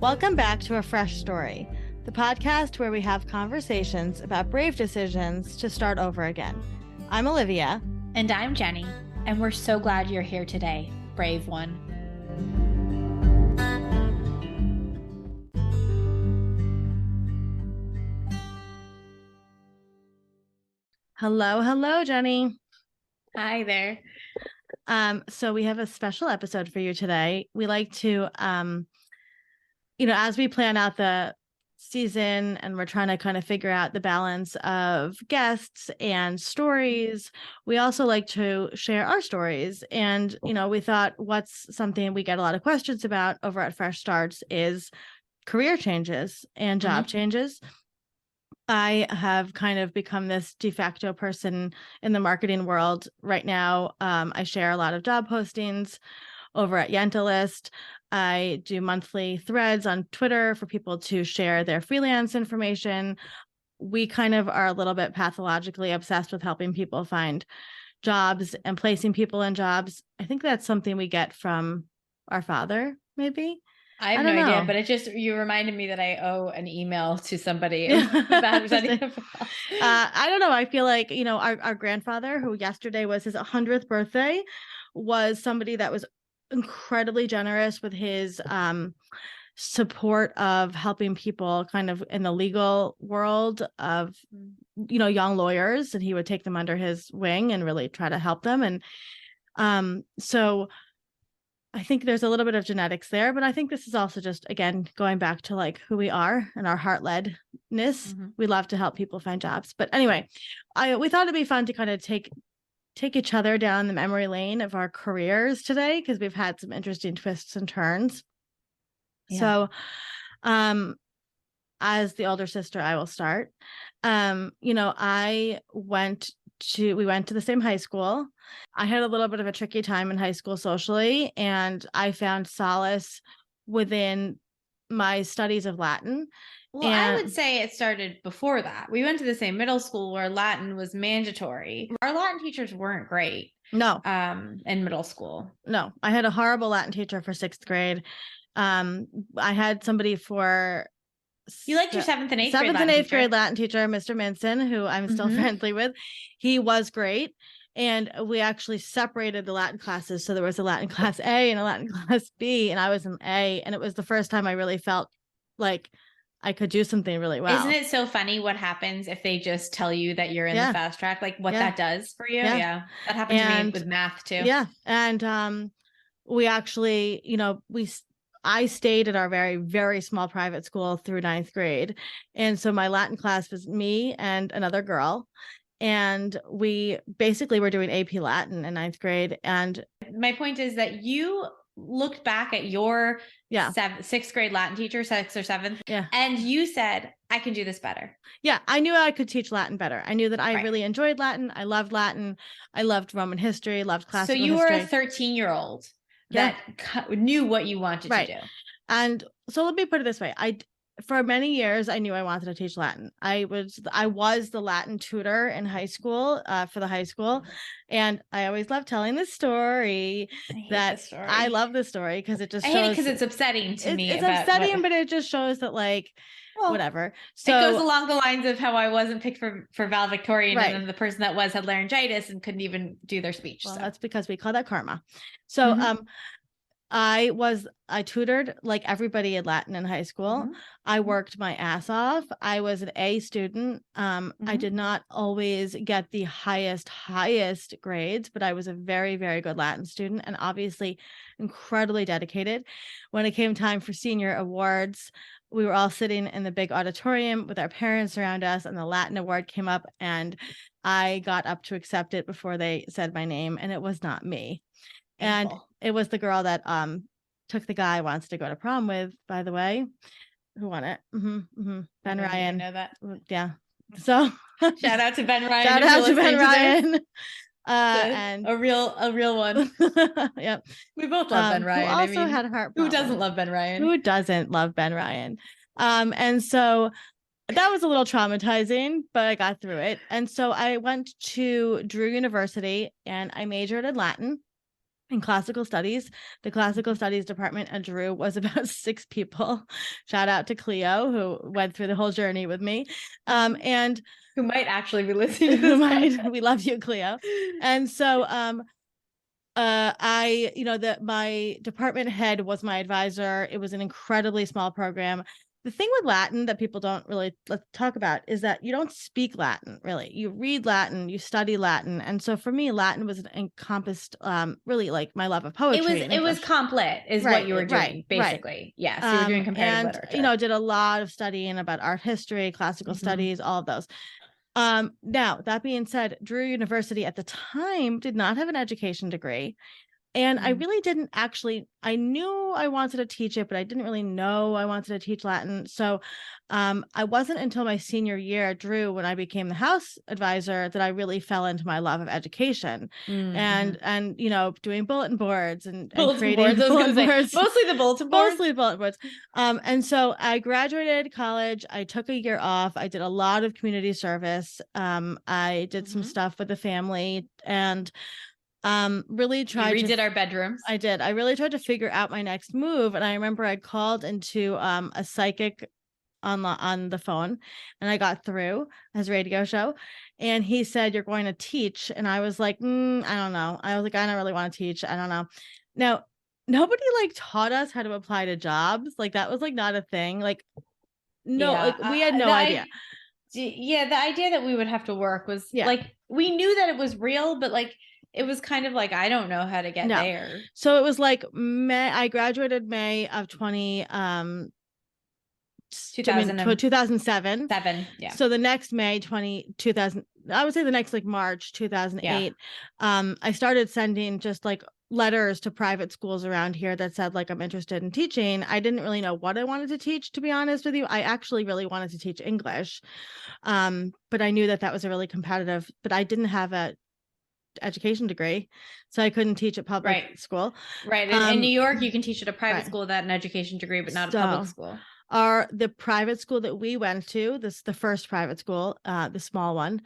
Welcome back to A Fresh Story, the podcast where we have conversations about brave decisions to start over again. I'm Olivia. And I'm Jenny, and we're so glad you're here today, brave one. Hello, Jenny. Hi there. So we have a special episode for you today. We like to, as we plan out the season and we're trying to kind of figure out the balance of guests and stories, we also like to share our stories. And, we thought what's something we get a lot of questions about over at Fresh Starts is career changes and job changes. I have kind of become this de facto person in the marketing world right now. I share a lot of job postings over at Yentalist. I do monthly threads on Twitter for people to share their freelance information. We kind of are a little bit pathologically obsessed with helping people find jobs and placing people in jobs. I think that's something we get from our father, maybe. I have no idea, but you reminded me that I owe an email to somebody about setting up. I don't know. I feel like, our grandfather, who yesterday was his 100th birthday, was somebody that was incredibly generous with his support of helping people kind of in the legal world of, young lawyers, and he would take them under his wing and really try to help them. And so I think there's a little bit of genetics there, but I think this is also just, again, going back to like who we are and our heart-ledness. We love to help people find jobs. But anyway, we thought it'd be fun to kind of take each other down the memory lane of our careers today, because we've had some interesting twists and turns. Yeah. So, as the older sister, I will start. We went to the same high school. I had a little bit of a tricky time in high school socially, and I found solace within my studies of Latin. Well, I would say it started before that. We went to the same middle school where Latin was mandatory. Our Latin teachers weren't great. No. In middle school. No, I had a horrible Latin teacher for 6th grade. I had somebody for... You liked your 7th and 8th grade Latin teacher, Mr. Minson, who I'm still friendly with. He was great. And we actually separated the Latin classes. So there was a Latin class A and a Latin class B, and I was in A. And it was the first time I really felt like I could do something really well. Isn't it so funny what happens if they just tell you that you're in the fast track, like what that does for you? Yeah. That happened to me with math too. Yeah. And we actually, I stayed at our very, very small private school through 9th grade. And so my Latin class was me and another girl. And we basically were doing AP Latin in 9th grade. And my point is that you looked back at your 6th grade Latin teacher, 6th or 7th, and you said, I can do this better. Yeah, I knew I could teach Latin better. I knew that I really enjoyed Latin. I loved Latin. I loved Roman history, loved classical history. So you were a 13-year-old that knew what you wanted to do. And so let me put it this way. For many years, I knew I wanted to teach Latin. I was the Latin tutor in high school for the high school. And I always love telling this story. I love this story because it just shows. I hate it because it's upsetting to me. It's upsetting, but it just shows that whatever. So it goes along the lines of how I wasn't picked for valedictorian, and then the person that had laryngitis and couldn't even do their speech. Well, that's because we call that karma. So I tutored like everybody in Latin in high school. I worked my ass off. I was an A student. I did not always get the highest grades, but I was a very, very good Latin student, and obviously incredibly dedicated. When it came time for senior awards, we were all sitting in the big auditorium with our parents around us, and the Latin award came up, and I got up to accept it before they said my name, and it was not me. And it was the girl that took the guy I wants to go to prom with, by the way, who won it. Ben Ryan. I know that. Yeah. So shout out to Ben Ryan. Shout out to Ben Ryan. And a real one. Yep. We both love Ben Ryan. Who also had heart problems. Who doesn't love Ben Ryan? Who doesn't love Ben Ryan? And so that was a little traumatizing, but I got through it. And so I went to Drew University and I majored in Latin. in classical studies. The classical studies department at Drew was about 6 people. Shout out to Cleo, who went through the whole journey with me. And who might actually be listening to this. We love you, Cleo. And so, my department head was my advisor. It was an incredibly small program. The thing with Latin that people don't really talk about is that you don't speak Latin, really. You read Latin, you study Latin. And so for me, Latin was encompassed really like my love of poetry. It was comp lit is what you were doing, basically. Right. Yeah. So you were doing comparative literature. Did a lot of studying about art history, classical studies, all of those. Now, that being said, Drew University at the time did not have an education degree. And I really didn't I knew I wanted to teach it, but I didn't really know I wanted to teach Latin. So I wasn't until my senior year at Drew, when I became the house advisor, that I really fell into my love of education and doing bulletin boards and creating bulletin boards. Mostly the bulletin boards. And so I graduated college. I took a year off. I did a lot of community service. I did some stuff with the family and really tried to redid our bedrooms. I did. I really tried to figure out my next move. And I remember I called into a psychic on the phone, and I got through his radio show, and he said, "You're going to teach." And I was like, I don't know. I was like, I don't really want to teach. I don't know. Now, nobody taught us how to apply to jobs. That was not a thing. No, we had no idea. The idea that we would have to work was we knew that it was real, but it was kind of I don't know how to get there. So it was I graduated May of 2007. Yeah. So the next May 2000, I would say the next March 2008, I started sending just letters to private schools around here that said I'm interested in teaching. I didn't really know what I wanted to teach, to be honest with you. I actually really wanted to teach English. But I knew that was a really competitive, but I didn't have a education degree, so I couldn't teach at public school. Right. In New York, you can teach at a private school without an education degree, but not a public school. The private school that we went to, the first private school, the small one,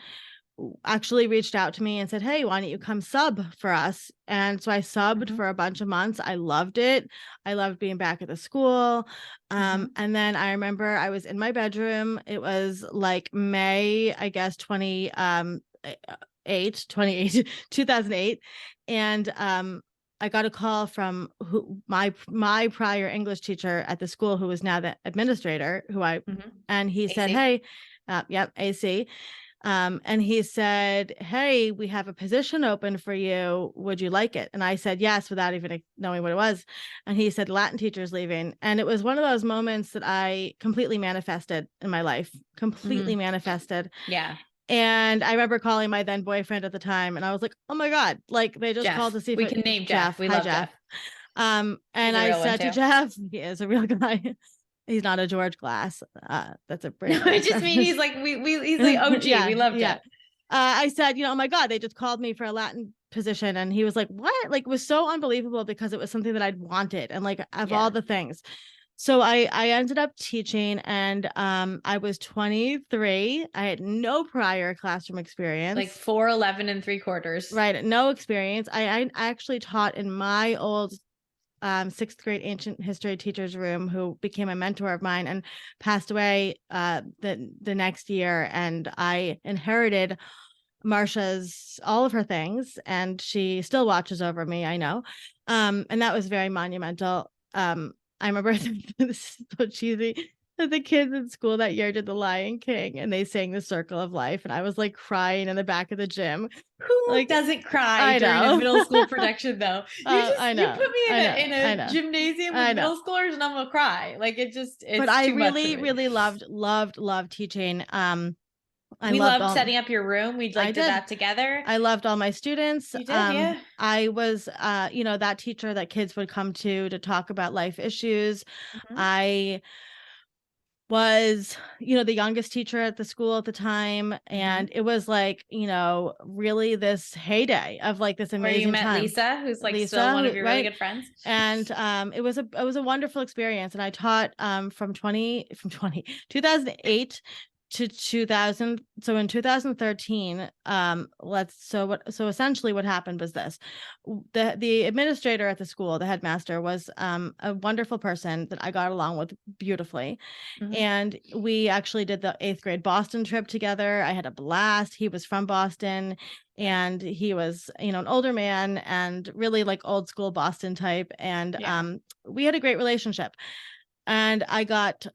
actually reached out to me and said, "Hey, why don't you come sub for us?" And so I subbed for a bunch of months. I loved it. I loved being back at the school. And then I remember I was in my bedroom. It was May, I guess, 2008, and I got a call from my prior English teacher at the school, who was now the administrator, and he said, "Hey, AC." And he said, "Hey, we have a position open for you. Would you like it?" And I said yes, without even knowing what it was. And he said, "Latin teacher's leaving." And it was one of those moments that I completely manifested in my life, manifested. Yeah. And I remember calling my then boyfriend at the time, and I was like, "Oh my God, they just Jeff. called to see if we can name Jeff. We love Jeff. And I said to Jeff, he is a real guy. He's not a George Glass. That's a pretty. No, I just mean he's he's OG. We love Jeff. I said, "Oh my God, they just called me for a Latin position." And he was like, "What?" It was so unbelievable, because it was something that I'd wanted, and of all the things. So I ended up teaching, and I was 23. I had no prior classroom experience. 4'11" and 3/4. Right. No experience. I actually taught in my old 6th grade ancient history teacher's room, who became a mentor of mine and passed away the next year. And I inherited Marcia's, all of her things, and she still watches over me, I know. And that was very monumental. I remember, this is so cheesy, that the kids in school that year did The Lion King, and they sang The Circle of Life, and I was crying in the back of the gym. Who doesn't cry during a middle school production, though? I know. You put me in a gymnasium with middle schoolers, and I'm gonna cry. It's but I really loved teaching. We loved setting up your room. We did that together. I loved all my students. You did, yeah. I was, that teacher that kids would come to talk about life issues. I was, the youngest teacher at the school at the time. And it was really this heyday of this amazing Where you met time. Lisa, who's still one of your really good friends. And it was a wonderful experience. And I taught from 2008 to 2000. So in 2013, so essentially what happened was this: the administrator at the school, the headmaster, was a wonderful person that I got along with beautifully. And we actually did the 8th grade Boston trip together. I had a blast. He was from Boston, and he was, an older man and really like old school Boston type. And we had a great relationship. And I got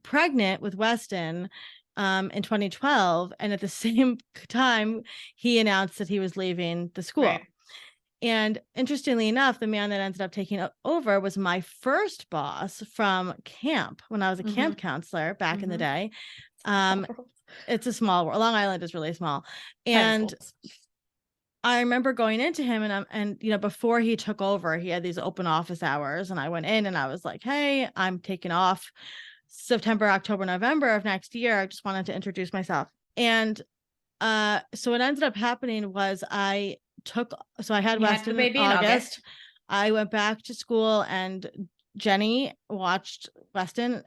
pregnant with Weston in 2012. And at the same time, he announced that he was leaving the school. Right. And interestingly enough, the man that ended up taking over was my first boss from camp when I was a camp counselor back in the day. It's a small world. Long Island is really small. And I remember going into him and before he took over, he had these open office hours, and I went in and I was like, hey, I'm taking off September, October, November of next year. I just wanted to introduce myself. And so what ended up happening was I had Weston in August. I went back to school, and Jenny watched Weston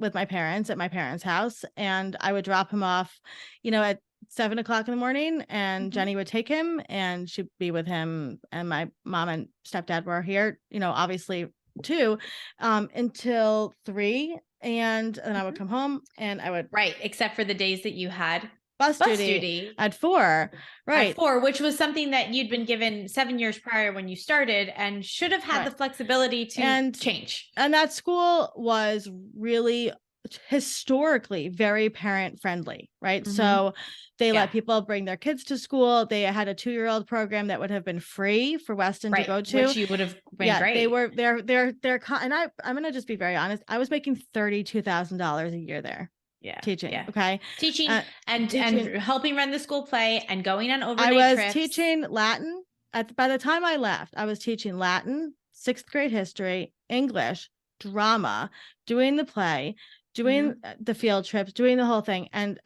with my parents at my parents' house, and I would drop him off, at 7 o'clock in the morning, and Jenny would take him and she'd be with him. And my mom and stepdad were here, obviously too, until 3. And then I would come home and I would. Right. Except for the days that you had bus duty at 4. Right. At 4, which was something that you'd been given 7 years prior when you started, and should have had the flexibility to change. And that school was really historically very parent friendly, right? So they let people bring their kids to school. They had a 2-year-old program that would have been free for Weston to go to, which you would have been great. They were and I'm gonna just be very honest. I was making $32,000 a year there. Teaching. Okay. Teaching and helping run the school play and going on overnight trips. I was teaching Latin. By the time I left, I was teaching Latin, 6th grade history, English, drama, doing the play, doing the field trips, doing the whole thing. And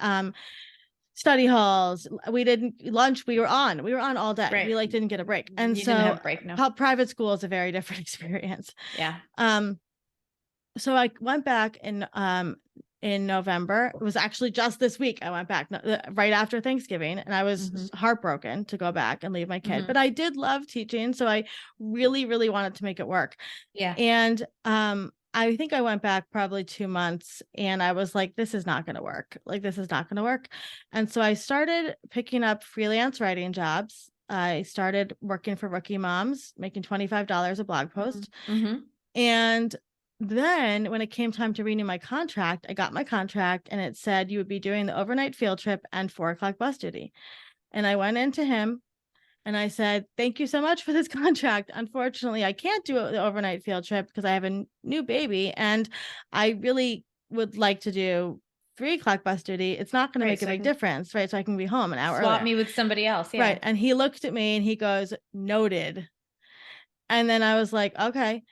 study halls. We didn't lunch. We were on all day. Right. We didn't get a break. And you didn't have a break, no. Private school is a very different experience. Yeah. So I went back in November. It was actually just this week I went back right after Thanksgiving, and I was heartbroken to go back and leave my kid. But I did love teaching, so I really, really wanted to make it work. Yeah. And I think I went back probably 2 months, and I was like, this is not going to work. This is not going to work. And so I started picking up freelance writing jobs. I started working for Rookie Moms, making $25 a blog post. And then when it came time to renew my contract, I got my contract, and it said you would be doing the overnight field trip and 4 o'clock bus duty. And I went into him and I said, thank you so much for this contract. Unfortunately, I can't do the overnight field trip because I have a new baby, and I really would like to do 3 o'clock bus duty. It's not going to make a big difference, right? So I can be home an hour Swap earlier. Me with somebody else. Yeah. Right. And he looked at me and he goes, noted. And then I was like, okay.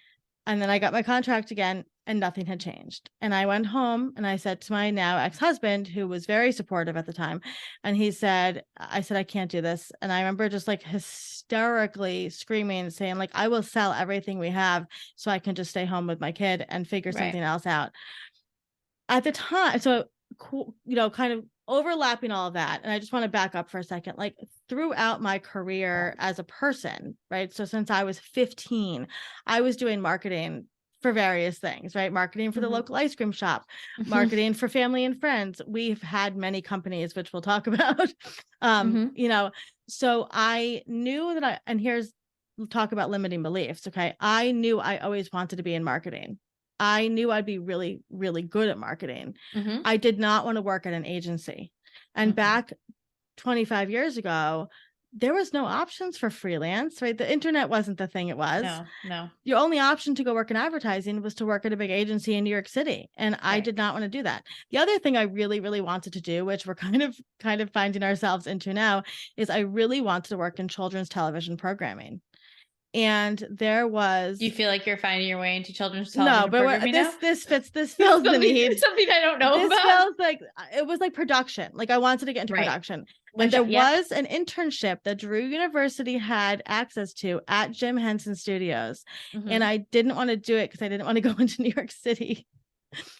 And then I got my contract again, and nothing had changed. And I went home and I said to my now ex-husband, who was very supportive at the time, and I said, I can't do this. And I remember just hysterically screaming, saying I will sell everything we have so I can just stay home with my kid and figure something else out. At the time, so, kind of overlapping all of that. And I just want to back up for a second, throughout my career as a person, right? So since I was 15, I was doing marketing for various things, right? Marketing for the local ice cream shop, marketing for family and friends. We've had many companies, which we'll talk about, so I knew that we'll talk about limiting beliefs. Okay. I knew I always wanted to be in marketing. I knew I'd be really, really good at marketing. I did not want to work at an agency. And back 25 years ago, there was no options for freelance, right? The internet wasn't the thing it was. No. Your only option to go work in advertising was to work at a big agency in New York City. And I did not want to do that. The other thing I really, really wanted to do, which we're kind of finding ourselves into now, is I really wanted to work in children's television programming. And there was. You feel like you're finding your way into children's television programming now? This fills the need. Something I don't know about. This feels it was production. I wanted to get into production. And there was an internship that Drew University had access to at Jim Henson Studios. And I didn't want to do it because I didn't want to go into New York City.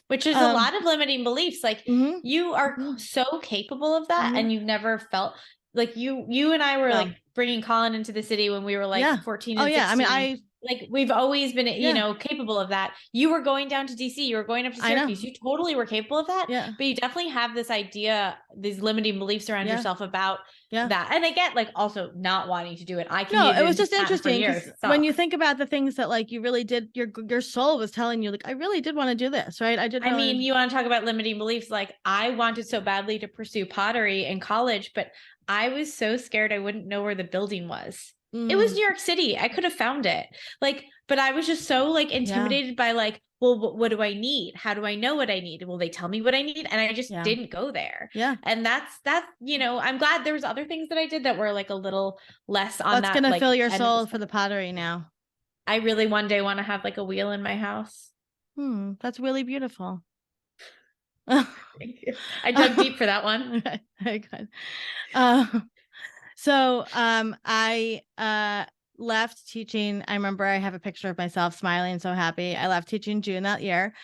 Which is a lot of limiting beliefs. Like you are so capable of that, and you've never felt like you and I were like bringing Colin into the city when we were like 14 and 16. I mean, like we've always been, you know, capable of that. You were going down to DC, you were going up to Syracuse. You totally were capable of that. Yeah. But you definitely have this idea, these limiting beliefs around yourself about that. And I get like also not wanting to do it. I can it was just interesting because so. when you think about the things that like you really did, your soul was telling you like, I really did want to do this, right? I mean, you want to talk about limiting beliefs. Like I wanted so badly to pursue pottery in college, but I was so scared I wouldn't know where the building was. It was New York City. I could have found it. Like, but I was just so like intimidated by like, well, what do I need? How do I know what I need? Will they tell me what I need? And I just didn't go there. Yeah. And that's, you know, I'm glad there was other things that I did that were like a little less on What's that. What's going to like, fill your soul for the pottery now? I really one day want to have like a wheel in my house. That's really beautiful. Thank you. I dug deep for that one. Okay, very good. So I left teaching. I remember I have a picture of myself smiling, so happy. I left teaching June that year.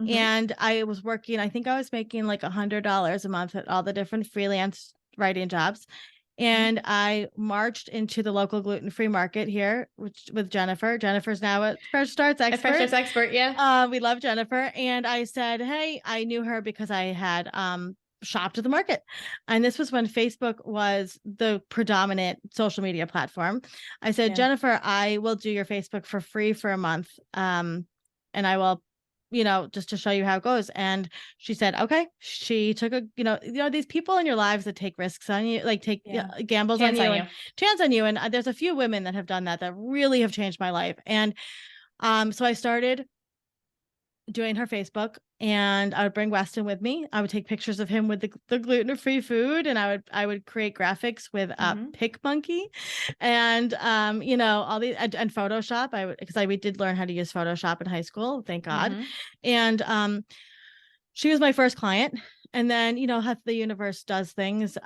And I was working, I think I was making like $100 a month at all the different freelance writing jobs. And I marched into the local gluten-free market here with Jennifer. Jennifer's now a Fresh Starts expert. Fresh Starts expert, yeah. We love Jennifer. And I said, hey, I knew her because I had shopped at the market. And this was when Facebook was the predominant social media platform. I said, Jennifer, I will do your Facebook for free for a month. And I will, you know, just to show you how it goes. And she said, okay. She took a, you know, these people in your lives that take risks on you, like take gambles on you and chance on you. And there's a few women that have done that really have changed my life. And so I started doing her Facebook, and I would bring Weston with me. I would take pictures of him with the gluten-free food, and I would create graphics with Pick Monkey, and you know, all these and Photoshop. We did learn how to use Photoshop in high school, thank God. And she was my first client, and then you know how the universe does things.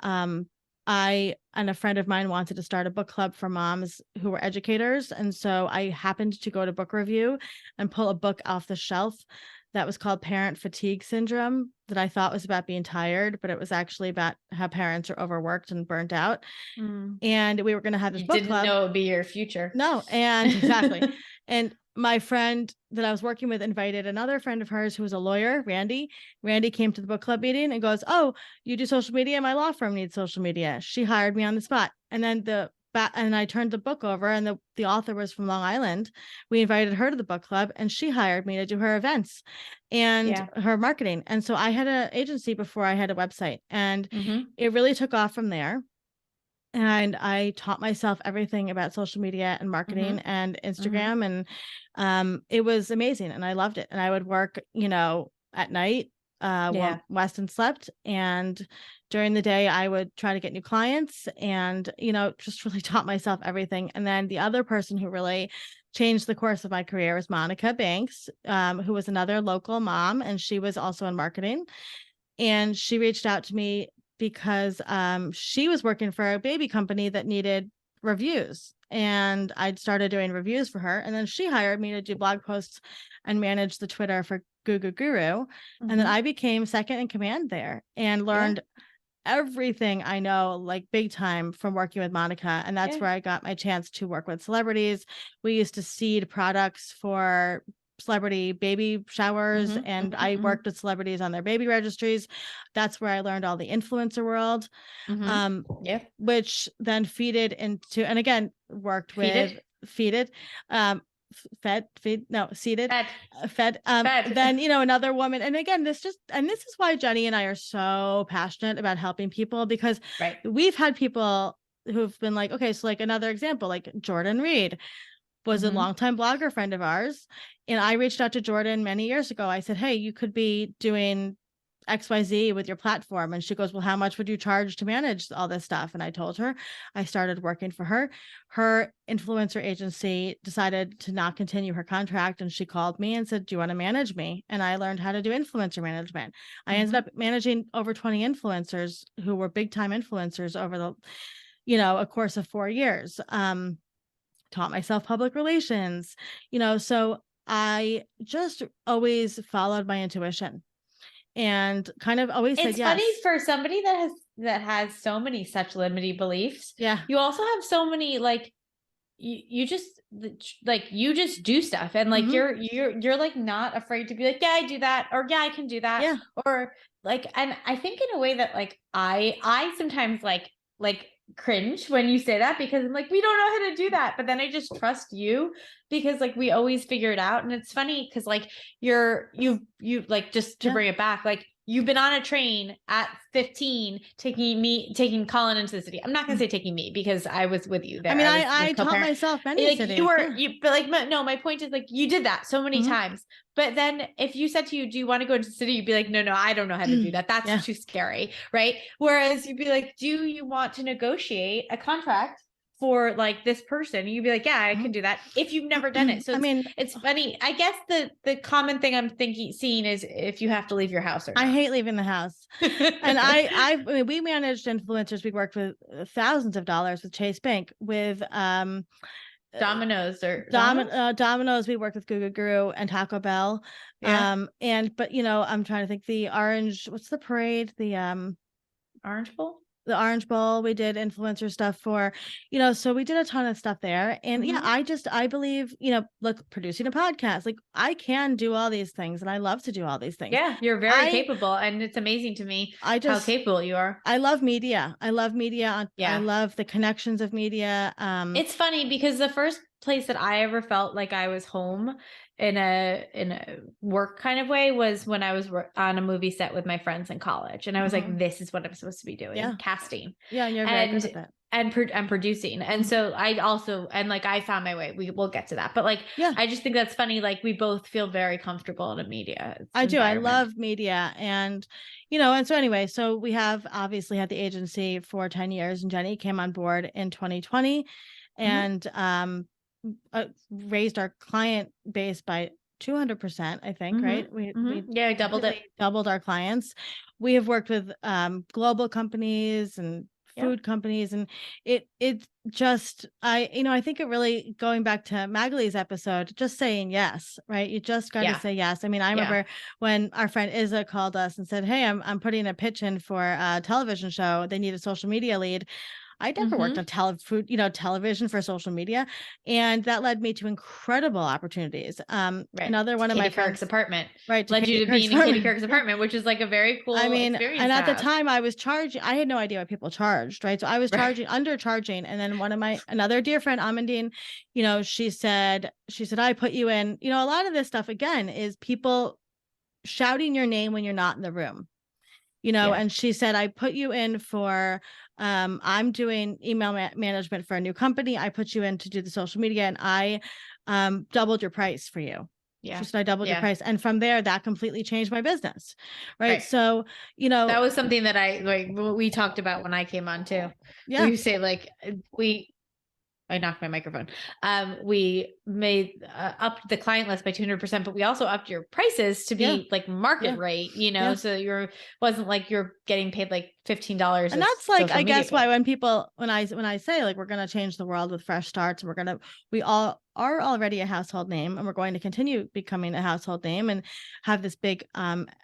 I and a friend of mine wanted to start a book club for moms who were educators. And so I happened to go to book review and pull a book off the shelf that was called Parent Fatigue Syndrome, that I thought was about being tired, but it was actually about how parents are overworked and burnt out. And we were going to have this book club. Didn't know it would be your future. No. And exactly. And my friend that I was working with invited another friend of hers who was a lawyer, Randy. Randy came to the book club meeting and goes, oh, you do social media? My law firm needs social media. She hired me on the spot. And then and I turned the book over, and the author was from Long Island. We invited her to the book club, and she hired me to do her events and her marketing. And so I had an agency before I had a website, and it really took off from there. And I taught myself everything about social media and marketing and Instagram. And it was amazing. And I loved it. And I would work, you know, at night while Weston slept. And during the day, I would try to get new clients and, you know, just really taught myself everything. And then the other person who really changed the course of my career was Monica Banks, who was another local mom. And she was also in marketing. And she reached out to me because she was working for a baby company that needed reviews, and I'd started doing reviews for her. And then she hired me to do blog posts and manage the Twitter for Goo Goo Guru. And then I became second in command there and learned everything I know, like big time, from working with Monica. And that's where I got my chance to work with celebrities. We used to seed products for celebrity baby showers, and I worked with celebrities on their baby registries. That's where I learned all the influencer world, which then seeded, and then you know, another woman. And again, this is why Jenny and I are so passionate about helping people, because we've had people who've been like, okay, so like another example, like Jordan Reed was a longtime blogger friend of ours. And I reached out to Jordan many years ago. I said, hey, you could be doing XYZ with your platform. And she goes, well, how much would you charge to manage all this stuff? And I told her. I started working for her. Her influencer agency decided to not continue her contract. And she called me and said, do you want to manage me? And I learned how to do influencer management. I ended up managing over 20 influencers who were big time influencers over the, you know, a course of 4 years. Taught myself public relations, you know, so I just always followed my intuition and kind of always said It's yes. funny for somebody that has so many such limiting beliefs. Yeah. You also have so many like you just you just do stuff, and like Mhm. you're like not afraid to be like, yeah, I do that, or yeah, I can do that, Yeah. or like, and I think in a way that like I sometimes like cringe when you say that, because I'm like, we don't know how to do that, but then I just trust you because like we always figure it out. And it's funny because like you like, just to Yeah. bring it back, like you've been on a train at 15 taking Colin into the city. I'm not going to say taking me because I was with you I there. mean, I was I with taught co-parent. myself many Like you cities. were Yeah. you but like no, my point is like you did that so many Mhm. times. But then if you said to you, do you want to go into the city? You'd be like, no, I don't know how to do that. That's Yeah. too scary, right? Whereas you'd be like, do you want to negotiate a contract for like this person? You'd be like, yeah, I can Mhm. do that if you've never done it. So I mean, it's funny. I guess the common thing I'm seeing is if you have to leave your house or I not. hate leaving the house. And I mean, we managed influencers. We worked with thousands of dollars with Chase Bank, with Domino's or Domino's? Domino's. We worked with Google Guru and Taco Bell. Yeah. And but I'm trying to think, the orange, what's the parade? Orange Bowl? The Orange Bowl, we did influencer stuff for, so we did a ton of stuff there. And yeah, Mhm. I believe, look, producing a podcast, like I can do all these things and I love to do all these things. Yeah, you're very I, capable, and it's amazing to me I how just, capable you are. I love media. I love media. I Yeah. love the connections of media. It's funny because the first place that I ever felt like I was home in a work kind of way was when I was on a movie set with my friends in college, and I was like, this is what I'm supposed to be doing, Yeah. casting. Yeah. And you're very good And at that. and producing. And so I also, and like I found my way. We'll get to that. But like Yeah. I just think that's funny, like we both feel very comfortable in a media I do. I environment. love media. And so anyway, so we have obviously had the agency for 10 years, and Jenny came on board in 2020 Mhm. and raised our client base by 200%, I think, right? We Yeah, I doubled it. completely doubled our clients. We have worked with global companies and Yeah. food companies, and it's just, I think it really, going back to Magali's episode, just saying yes, right? You just got to Yeah. say yes. I mean, I Yeah. remember when our friend Izza called us and said, hey, I'm putting a pitch in for a television show. They need a social media lead. I never worked on Mhm. television for social media, and that led me to incredible opportunities. Right. Another To one of my Katie Couric's friends, apartment. right, to Led you Katie to Couric's being in Katie apartment. Couric's Yeah. apartment, which is like a very I cool mean, experience and to at the have. time I was charging, I had no idea what people charged, right? So I was Right. undercharging. And then another dear friend, Amandine, she said, I put you in, a lot of this stuff again is people shouting your name when you're not in the room. Yeah. And she said, I put you in for, I'm doing email management for a new company. I put you in to do the social media, and I doubled your price for you. She Yeah. said, I doubled your Yeah. price. And from there, that completely changed my business. Right. Right. So, That was something that I like we talked about when I came on too. yeah. We say like we I knocked my microphone. We made up the client list by 200%, but we also upped your prices to Yeah. be like market Yeah. rate, Yeah. so wasn't like you're getting paid like $15 And as that's like, social I media guess, fee. why when I say like we're going to change the world with Fresh Starts, and we all are already a household name, and we're going to continue becoming a household name and have this big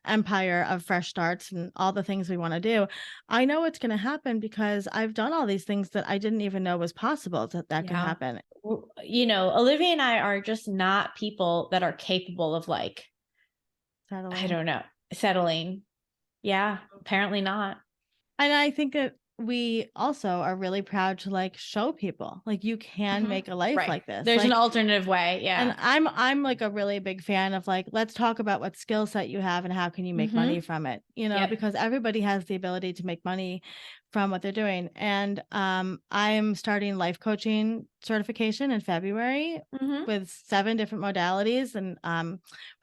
empire of Fresh Starts and all the things we want to do. I know it's going to happen because I've done all these things that I didn't even know was possible, that could happen. Olivia and I are just not people that are capable of like, I don't know, settling. Yeah, apparently not. And I think that we also are really proud to like show people like you can make a life Right. like this. There's like, an alternative way. Yeah. and I'm like a really big fan of like, let's talk about what skill set you have and how can you make money from it, Yep. because everybody has the ability to make money from what they're doing. And I'm starting life coaching certification in February with 7 different modalities, and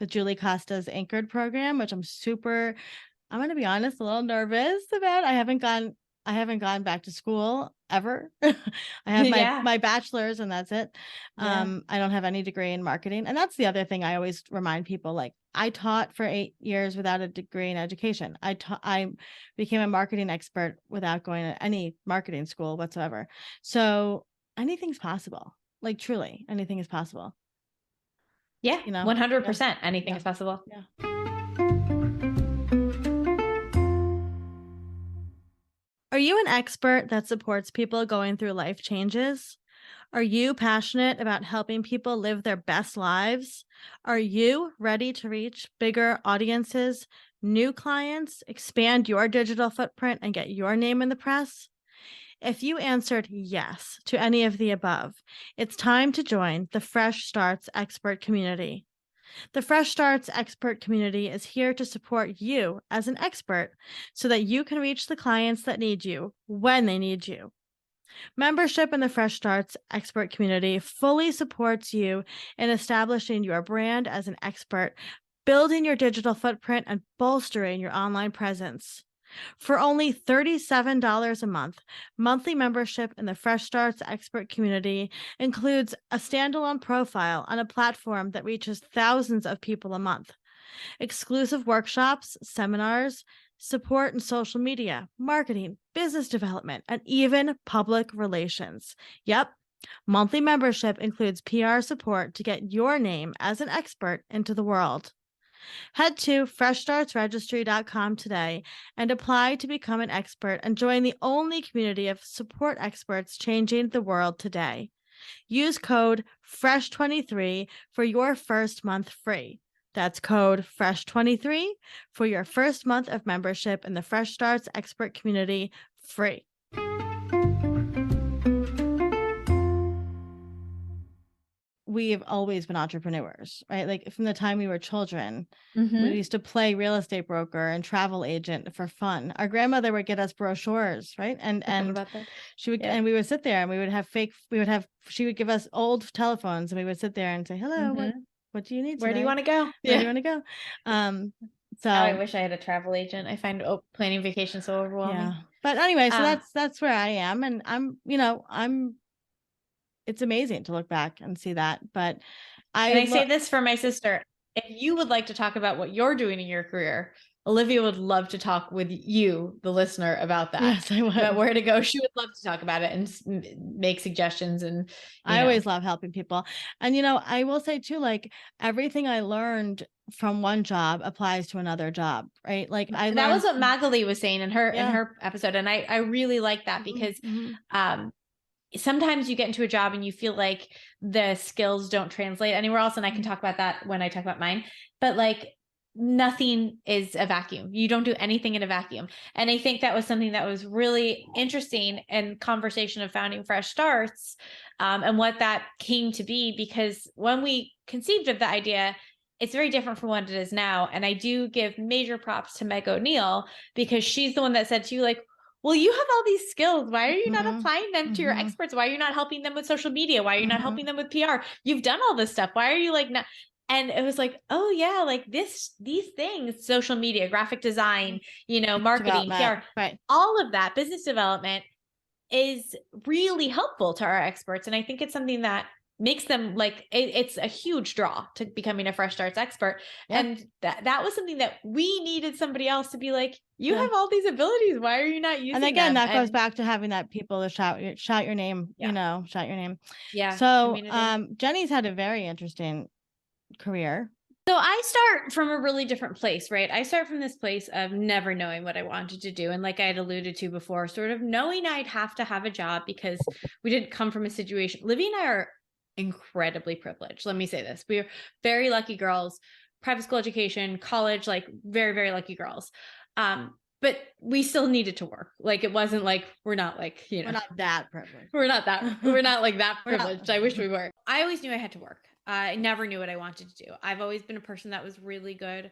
with Julie Costa's Anchored program, which I'm going to be honest, a little nervous about. I haven't gone back to school ever. I have my bachelor's, and that's it. I don't have any degree in marketing. And that's the other thing I always remind people, like I taught for 8 years without a degree in education. I became a marketing expert without going to any marketing school whatsoever. So anything's possible. Like truly, anything is possible. Yeah, you know, 100%. Anything is possible. Yeah. Are you an expert that supports people going through life changes? Are you passionate about helping people live their best lives? Are you ready to reach bigger audiences, new clients, expand your digital footprint, and get your name in the press? If you answered yes to any of the above, it's time to join the Fresh Starts expert community. The Fresh Starts expert community is here to support you as an expert so that you can reach the clients that need you when they need you. Membership in the Fresh Starts expert community fully supports you in establishing your brand as an expert, building your digital footprint, and bolstering your online presence. For only $37 a month, monthly membership in the Fresh Starts expert community includes a standalone profile on a platform that reaches thousands of people a month, exclusive workshops, seminars, support in social media, marketing, business development, and even public relations. Yep. Monthly membership includes PR support to get your name as an expert into the world. Head to freshstartsregistry.com today and apply to become an expert and join the only community of support experts changing the world today. Use code FRESH23 for your first month free. That's code FRESH23 for your first month of membership in the Fresh Starts expert community free. We've always been entrepreneurs, right? Like from the time we were children, we used to play real estate broker and travel agent for fun. Our grandmother would get us brochures, right? And she would, and we would sit there and she would give us old telephones and we would sit there and say, hello, what do you need today? Where do you want to go? Where do you want to go? So I wish I had a travel agent. I find planning vacation so overwhelming. Yeah. But anyway, so that's where I am. And it's amazing to look back and see that. But I say this for my sister. If you would like to talk about what you're doing in your career, Olivia would love to talk with you, the listener, about that. Yes, I would. About where to go. She would love to talk about it and make suggestions. And I always love helping people. And, I will say too, like everything I learned from one job applies to another job, right? Like that was what Magali was saying in her episode. And I really like that because, sometimes you get into a job and you feel like the skills don't translate anywhere else. And I can talk about that when I talk about mine, but like nothing is a vacuum. You don't do anything in a vacuum. And I think that was something that was really interesting in conversation of founding Fresh Starts, and what that came to be, because when we conceived of the idea, it's very different from what it is now. And I do give major props to Meg O'Neill, because she's the one that said to you, like, well, you have all these skills. Why are you not applying them to your experts? Why are you not helping them with social media? Why are you not helping them with PR? You've done all this stuff. Why are you like not? And it was like, oh yeah, like these things, social media, graphic design, marketing, PR, right. All of that business development is really helpful to our experts. And I think it's something that makes them like, it's a huge draw to becoming a Fresh Starts expert. Yeah. And that was something that we needed somebody else to be like, you have all these abilities. Why are you not using them? And again, that goes back to having that people to shout your name, shout your name. Yeah. So Jenny's had a very interesting career. So I start from a really different place, right? I start from this place of never knowing what I wanted to do. And like I had alluded to before, sort of knowing I'd have to have a job because we didn't come from a situation. Livy and I are incredibly privileged. Let me say this. We are very lucky girls, private school education, college, like very, very lucky girls. But we still needed to work. Like it wasn't like, we're not like, we're not that privileged. We're not like that privileged. I wish we were. I always knew I had to work. I never knew what I wanted to do. I've always been a person that was really good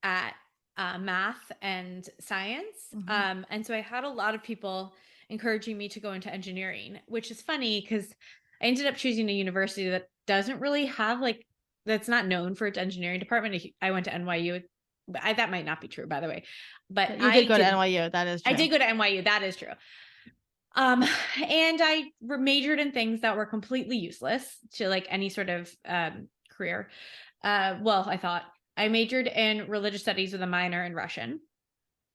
at math and science. And so I had a lot of people encouraging me to go into engineering, which is funny because I ended up choosing a university that doesn't really have that's not known for its engineering department. I went to NYU. That might not be true, by the way. But you did go to NYU. That is true. I did go to NYU. That is true. And I majored in things that were completely useless to like any sort of career. Well, I thought I majored in religious studies with a minor in Russian.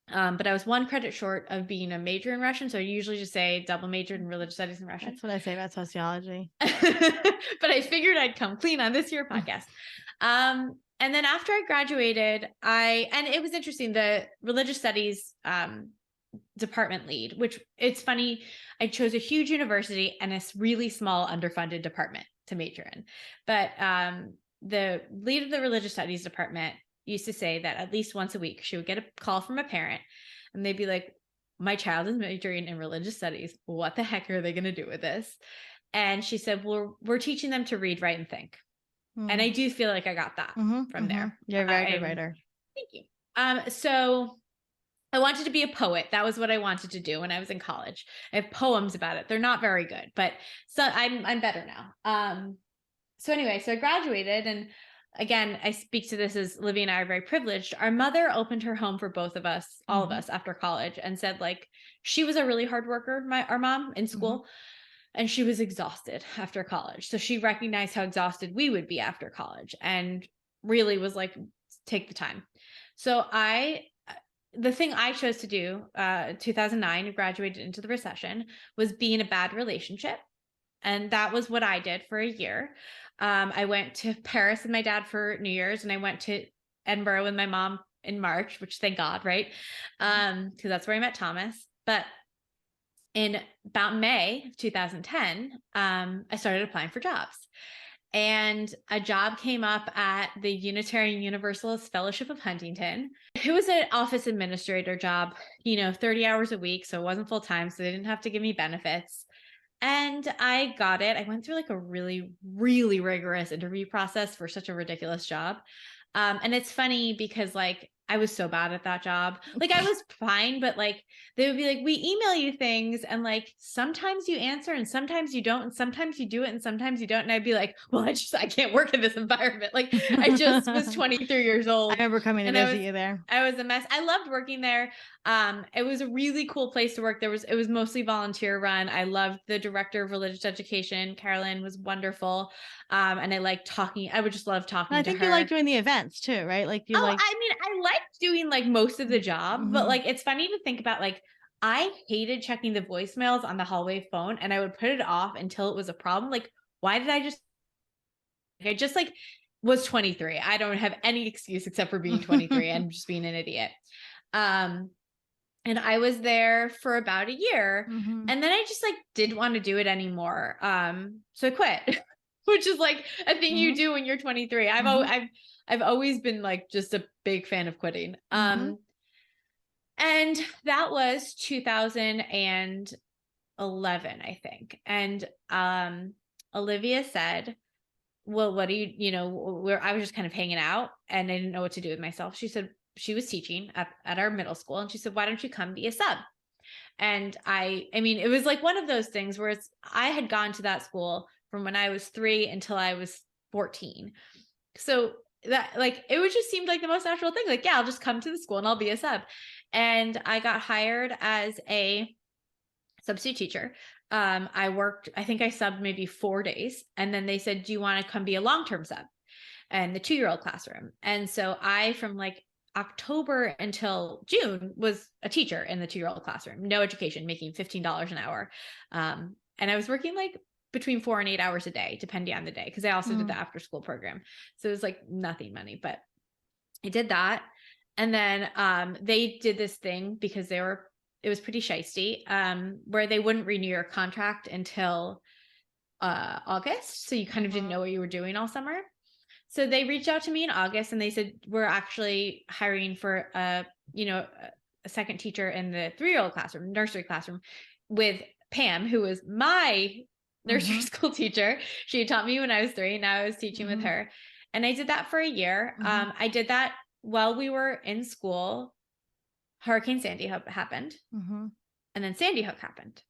But I was one credit short of being a major in Russian. So I usually just say double majored in religious studies and Russian. That's what I say about sociology. But I figured I'd come clean on this year podcast. And then after I graduated, and it was interesting, the religious studies department lead, which it's funny, I chose a huge university and a really small underfunded department to major in. But the lead of the religious studies department used to say that at least once a week she would get a call from a parent and they'd be like, my child is majoring in religious studies. What the heck are they going to do with this? And she said, well, we're teaching them to read, write, and think. And I do feel like I got that from there. You're a very good writer. Thank you. So I wanted to be a poet. That was what I wanted to do when I was in college. I have poems about it. They're not very good, but so I'm better now. So anyway, so I graduated, and again, I speak to this as Olivia and I are very privileged. Our mother opened her home for both of us, all of us, after college, and said, like, she was a really hard worker, our mom, in school, and she was exhausted after college. So she recognized how exhausted we would be after college and really was like, take the time. So the thing I chose to do, 2009, graduated into the recession, was be in a bad relationship. And that was what I did for a year. I went to Paris with my dad for New Year's, and I went to Edinburgh with my mom in March, which thank God, right? Because that's where I met Thomas. But in about May of 2010, I started applying for jobs. And a job came up at the Unitarian Universalist Fellowship of Huntington. It was an office administrator job, 30 hours a week. So it wasn't full time. So they didn't have to give me benefits. And I got it. I went through like a really, really rigorous interview process for such a ridiculous job. And it's funny because like I was so bad at that job. Like I was fine, but like they would be like, we email you things and like sometimes you answer and sometimes you don't, and sometimes you do it and sometimes you don't. And I'd be like, well, I can't work in this environment. Like I just was 23 years old. I remember coming to visit you there. I was a mess. I loved working there. It was a really cool place to work. It was mostly volunteer run. I loved the director of religious education. Carolyn was wonderful. And I liked talking. I would just love talking to her. I think you like doing the events too, right? Like I mean, I liked doing like most of the job, but like, it's funny to think about, like, I hated checking the voicemails on the hallway phone and I would put it off until it was a problem. Like, why did I just like was 23. I don't have any excuse except for being 23 and just being an idiot. And I was there for about a year and then I just like didn't want to do it anymore. So I quit, which is like a thing you do when you're 23. I've always been like just a big fan of quitting. And that was 2011, I think. And Olivia said, well, what do where I was just kind of hanging out and I didn't know what to do with myself. She said she was teaching at our middle school and she said, why don't you come be a sub? And I mean, it was like one of those things where I had gone to that school from when I was 3 until I was 14. So that like, it would just seemed like the most natural thing. Like, yeah, I'll just come to the school and I'll be a sub. And I got hired as a substitute teacher. I think I subbed maybe 4 days. And then they said, do you want to come be a long-term sub and the 2-year-old classroom? And so I, from like October until June, was a teacher in the 2-year-old classroom, no education, making $15 an hour. And I was working like between 4 and 8 hours a day, depending on the day. Cause I also did the after school program. So it was like nothing money, but I did that. And then, they did this thing because it was pretty shisty, where they wouldn't renew your contract until, August. So you kind of didn't know what you were doing all summer. So they reached out to me in August and they said, we're actually hiring for a second teacher in the 3-year-old classroom, nursery classroom, with Pam, who was my nursery school teacher. She had taught me when I was 3. Now I was teaching with her. And I did that for a year. I did that while we were in school. Hurricane Sandy happened. And then Sandy Hook happened.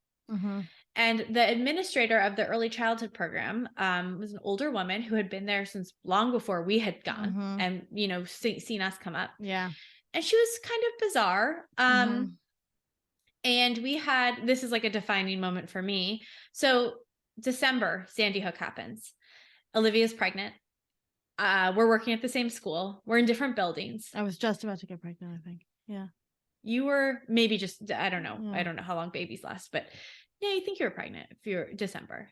And the administrator of the early childhood program was an older woman who had been there since long before we had gone and, seen us come up. Yeah. And she was kind of bizarre. And this is like a defining moment for me. So December, Sandy Hook happens. Olivia's pregnant. We're working at the same school. We're in different buildings. I was just about to get pregnant, I think. Yeah. You were maybe just, I don't know. Yeah. I don't know how long babies last, but yeah, you think you were pregnant if you're December.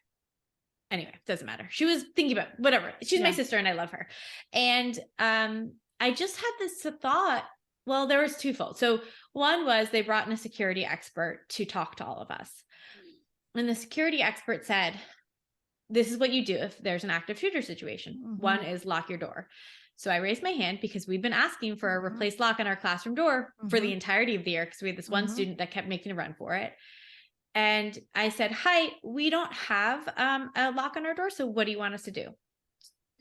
Anyway, doesn't matter. She was thinking about whatever. She's my sister and I love her. And I just had this thought. Well, there was twofold. So one was they brought in a security expert to talk to all of us. And the security expert said, this is what you do if there's an active shooter situation. One is lock your door. So I raised my hand because we've been asking for a replaced lock on our classroom door for the entirety of the year because we had this one student that kept making a run for it. And I said, hi, we don't have a lock on our door. So what do you want us to do?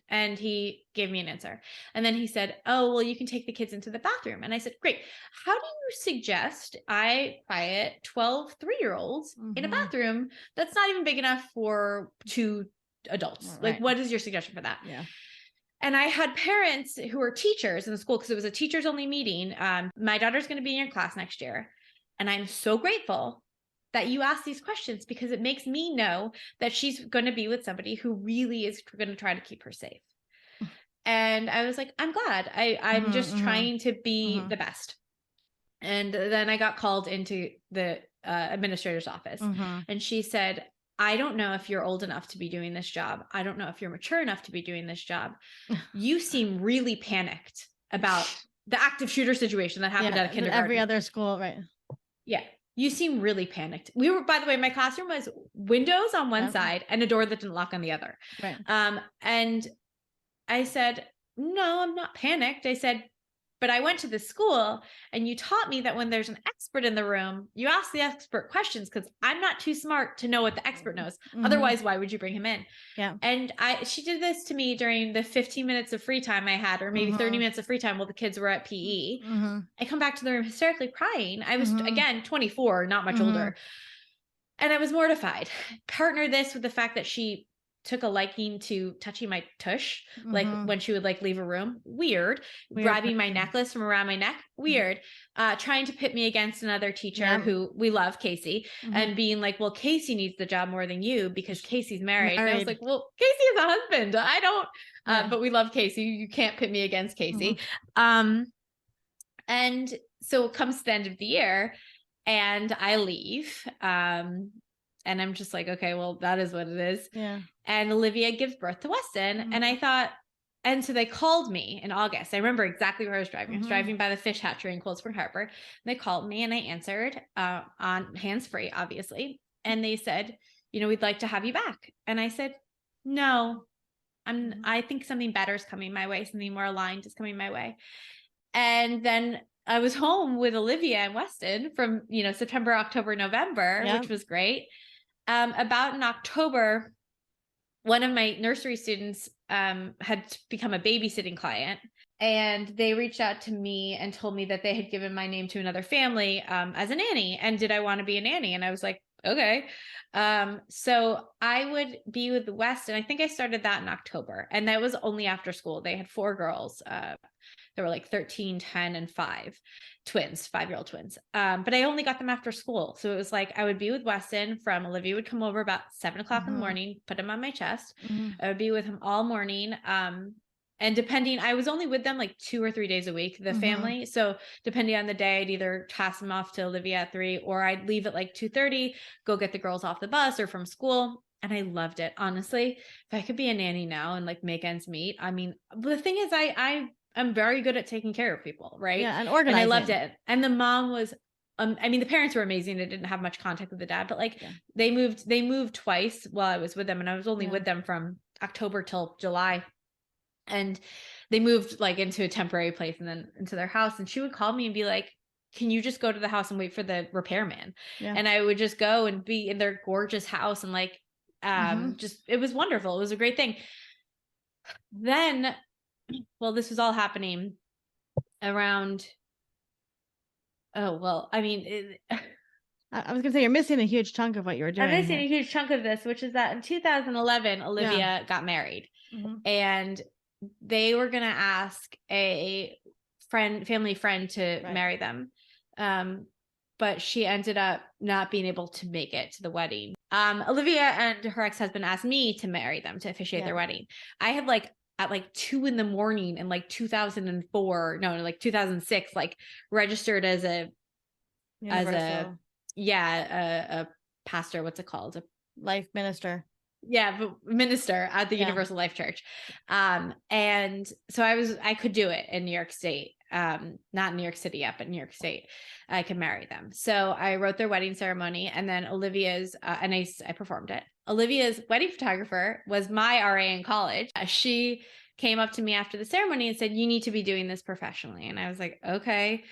And he gave me an answer. And then he said, oh, well, you can take the kids into the bathroom. And I said, great. How do you suggest I quiet 12 3-year-olds in a bathroom that's not even big enough for 2 adults? Like, what is your suggestion for that? Yeah. And I had parents who were teachers in the school because it was a teachers only meeting. My daughter's going to be in your class next year. And I'm so grateful that you ask these questions because it makes me know that she's going to be with somebody who really is going to try to keep her safe. And I was like, I'm glad. I'm just trying to be the best. And then I got called into the administrator's office and she said, I don't know if you're old enough to be doing this job. I don't know if you're mature enough to be doing this job. You seem really panicked about the active shooter situation that happened at a kindergarten. Every other school, right? Yeah. You seem really panicked. We were, by the way, my classroom was windows on one side and a door that didn't lock on the other. Right. And I said, no, I'm not panicked. I said, but I went to the school and you taught me that when there's an expert in the room, you ask the expert questions because I'm not too smart to know what the expert knows. Otherwise, why would you bring him in? Yeah. And she did this to me during the 15 minutes of free time I had, or maybe 30 minutes of free time while the kids were at PE. I come back to the room hysterically crying. I was, again, 24, not much older. And I was mortified. Partner this with the fact that she took a liking to touching my tush, like when she would like leave a room. Weird. Grabbing my necklace from around my neck. Weird. Trying to pit me against another teacher who we love, Casey, and being like, well, Casey needs the job more than you because Casey's married. And I was like, well, Casey is a husband. I don't, but we love Casey. You can't pit me against Casey. And so it comes to the end of the year and I leave. And I'm just like, okay, well, that is what it is. Yeah. And Olivia gives birth to Weston. And I thought, and so they called me in August. I remember exactly where I was driving. I was driving by the fish hatchery in Cold Spring Harbor. And they called me and I answered on hands-free, obviously. And they said, you know, we'd like to have you back. And I said, no, I think something better is coming my way. Something more aligned is coming my way. And then I was home with Olivia and Weston from, you know, September, October, November, which was great. About in October, one of my nursery students had become a babysitting client and they reached out to me and told me that they had given my name to another family as a nanny. And did I want to be a nanny? And I was like, okay. So I would be with West. And I think I started that in October. And that was only after school. They had 4 girls. They were like 13, 10, and 5 twins, 5-year-old twins. But I only got them after school. So it was like, I would be with Weston from Olivia would come over about 7 o'clock in the morning, put him on my chest. I would be with him all morning. And depending, I was only with them like 2 or 3 days a week, the family. So depending on the day, I'd either pass them off to Olivia at 3, or I'd leave at like 2:30, go get the girls off the bus or from school. And I loved it. Honestly, if I could be a nanny now and like make ends meet, I mean, the thing is I'm very good at taking care of people. Right. Yeah. And organizing. And I loved it. And the mom was, I mean, the parents were amazing. They didn't have much contact with the dad, but like they moved twice while I was with them. And I was only with them from October till July. And they moved like into a temporary place and then into their house. And she would call me and be like, can you just go to the house and wait for the repairman? Yeah. And I would just go and be in their gorgeous house. And like, just, it was wonderful. It was a great thing. Then, well, this was all happening around, I mean, I was going to say, you're missing a huge chunk of what you were doing. I'm missing a huge chunk of this, which is that in 2011, Olivia got married and they were going to ask a family friend to marry them. But she ended up not being able to make it to the wedding. Olivia and her ex-husband asked me to marry them, to officiate their wedding. I had like at like 2 a.m. in like 2006, like registered as a Universal. a pastor. What's it called? Life minister. Yeah, but minister at the Yeah. Universal Life Church. And so I could do it in New York State. Not in New York City yet, but New York State, I could marry them. So I wrote their wedding ceremony, and then Olivia's, and I performed it. Olivia's wedding photographer was my RA in college. She came up to me after the ceremony and said, "You need to be doing this professionally." And I was like, okay.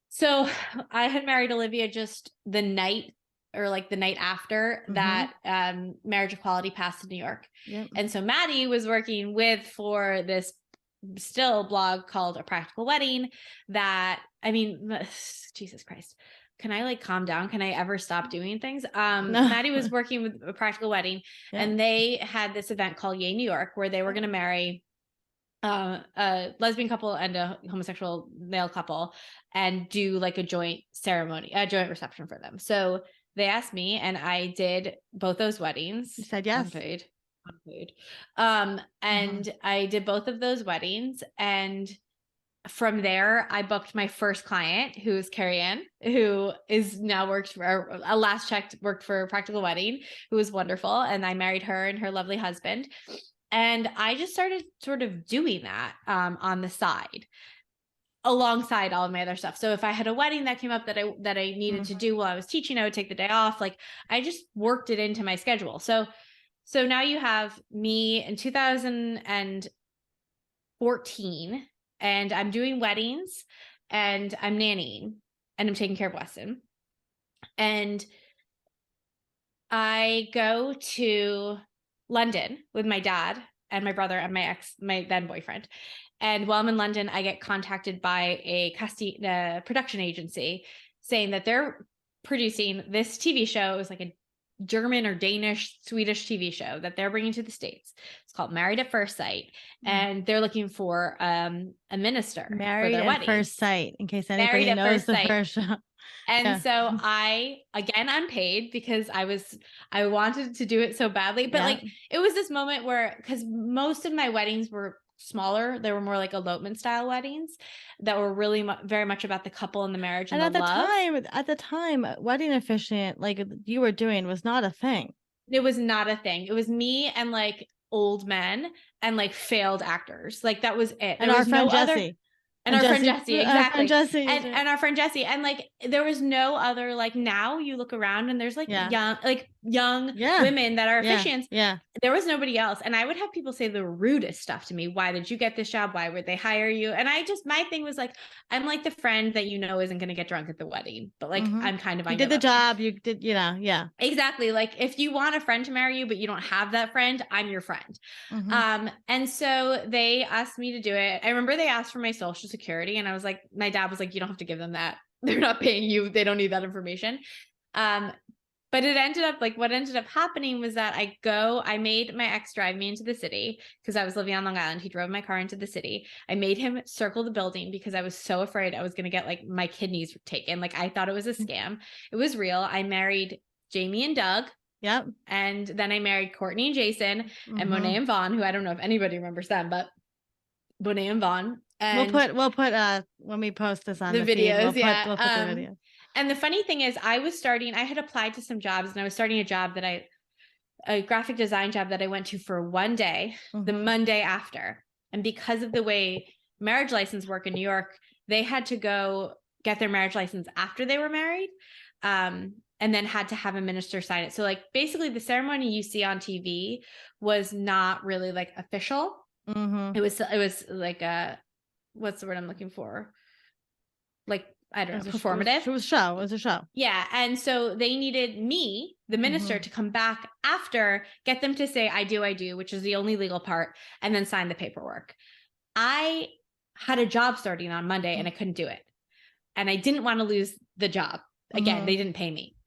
So I had married Olivia just the night, or like the night after that marriage equality passed in New York. Yep. And so Maddie was working for this still blog called A Practical Wedding that, I mean, Jesus Christ. Can I like calm down? Can I ever stop doing things? No. Maddie was working with A Practical Wedding, and they had this event called Yay New York, where they were going to marry a lesbian couple and a homosexual male couple and do like a joint ceremony, a joint reception for them. So they asked me, and I did both those weddings. You said yes. Unpaid. And I did both of those weddings, and from there I booked my first client, who is Carrie Ann, who is now worked for, last checked, worked for Practical Wedding, who was wonderful, and I married her and her lovely husband. And I just started sort of doing that on the side, alongside all of my other stuff. So if I had a wedding that came up that I needed to do while I was teaching, I would take the day off. Like, I just worked it into my schedule. So now you have me in 2014, and I'm doing weddings, and I'm nannying, and I'm taking care of Weston. And I go to London with my dad and my brother and my then boyfriend. And while I'm in London, I get contacted by a production agency saying that they're producing this TV show. It was like a German or Danish, Swedish TV show that they're bringing to the States. It's called Married at First Sight. And they're looking for a minister Married for their at wedding. First Sight, in case anybody knows the first show. And so I, again, unpaid, because I wanted to do it so badly, but like, it was this moment where, because most of my weddings were smaller, they were more like elopement style weddings that were really very much about the couple and the marriage and the love. At the time, wedding officiant, like you were doing, was not a thing. It was not a thing. It was me and like old men and like failed actors. Like, that was it. And our friend Jessie. And our friend Jessie, exactly. And our friend Jessie. And like, there was no other, like, now you look around and there's like young women that are officiants. Yeah. There was nobody else. And I would have people say the rudest stuff to me. Why did you get this job? Why would they hire you? And my thing was like, I'm like the friend that isn't going to get drunk at the wedding, but like, I'm kind of, you did the job. You did, yeah. Exactly. Like, if you want a friend to marry you, but you don't have that friend, I'm your friend. And so they asked me to do it. I remember they asked for my social security, and I was like, my dad was like, you don't have to give them that. They're not paying you. They don't need that information. But it ended up, like, what ended up happening was that I made my ex drive me into the city, because I was living on Long Island. He drove my car into the city. I made him circle the building because I was so afraid I was going to get like my kidneys taken. Like, I thought it was a scam. It was real. I married Jamie and Doug. Yep. And then I married Courtney and Jason and Monet and Vaughn, who I don't know if anybody remembers them, but Monet and Vaughn. And we'll put when we post this on the videos, feed, we'll put the video. And the funny thing is, I had applied to some jobs, and I was starting a job a graphic design job that I went to for one day, the Monday after. And because of the way marriage license work in New York, they had to go get their marriage license after they were married. And then had to have a minister sign it. So like, basically the ceremony you see on TV was not really like official. It was like what's the word I'm looking for? Like, I don't know, performative. It was a show. Yeah. And so they needed me, the minister, to come back after, get them to say, I do, which is the only legal part, and then sign the paperwork. I had a job starting on Monday and I couldn't do it. And I didn't want to lose the job. Again, they didn't pay me.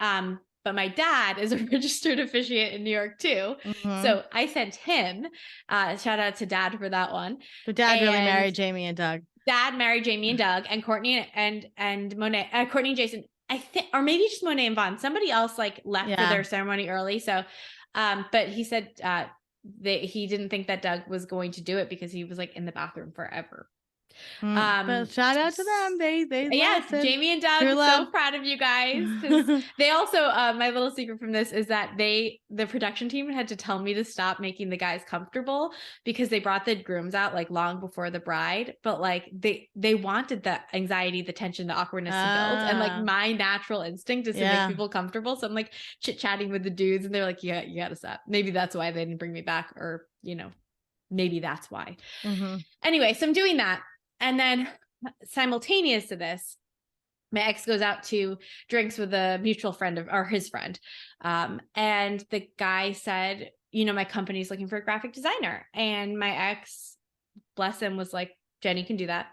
But my dad is a registered officiant in New York too. So I sent him, shout out to Dad for that one. So Dad really married Jamie and Doug. Dad married Jamie and Doug, and Courtney and Monet, Courtney and Jason, I think, or maybe just Monet and Vaughn. Somebody else like left for their ceremony early. So, but he said he didn't think that Doug was going to do it because he was like in the bathroom forever. But shout out to them. They Yes, lasted. Jamie and Doug, True so love. proud of you guys. Because they also, my little secret from this is that the production team had to tell me to stop making the guys comfortable because they brought the grooms out like long before the bride, but like they wanted the anxiety, the tension, the awkwardness to build. And like my natural instinct is to make people comfortable. So I'm like chit-chatting with the dudes and they're like, yeah, you gotta stop. Maybe that's why they didn't bring me back, or, you know, maybe that's why. Anyway, so I'm doing that. And then simultaneous to this, my ex goes out to drinks with a mutual friend or his friend. And the guy said, you know, my company's looking for a graphic designer. And my ex, bless him, was like, Jenny can do that.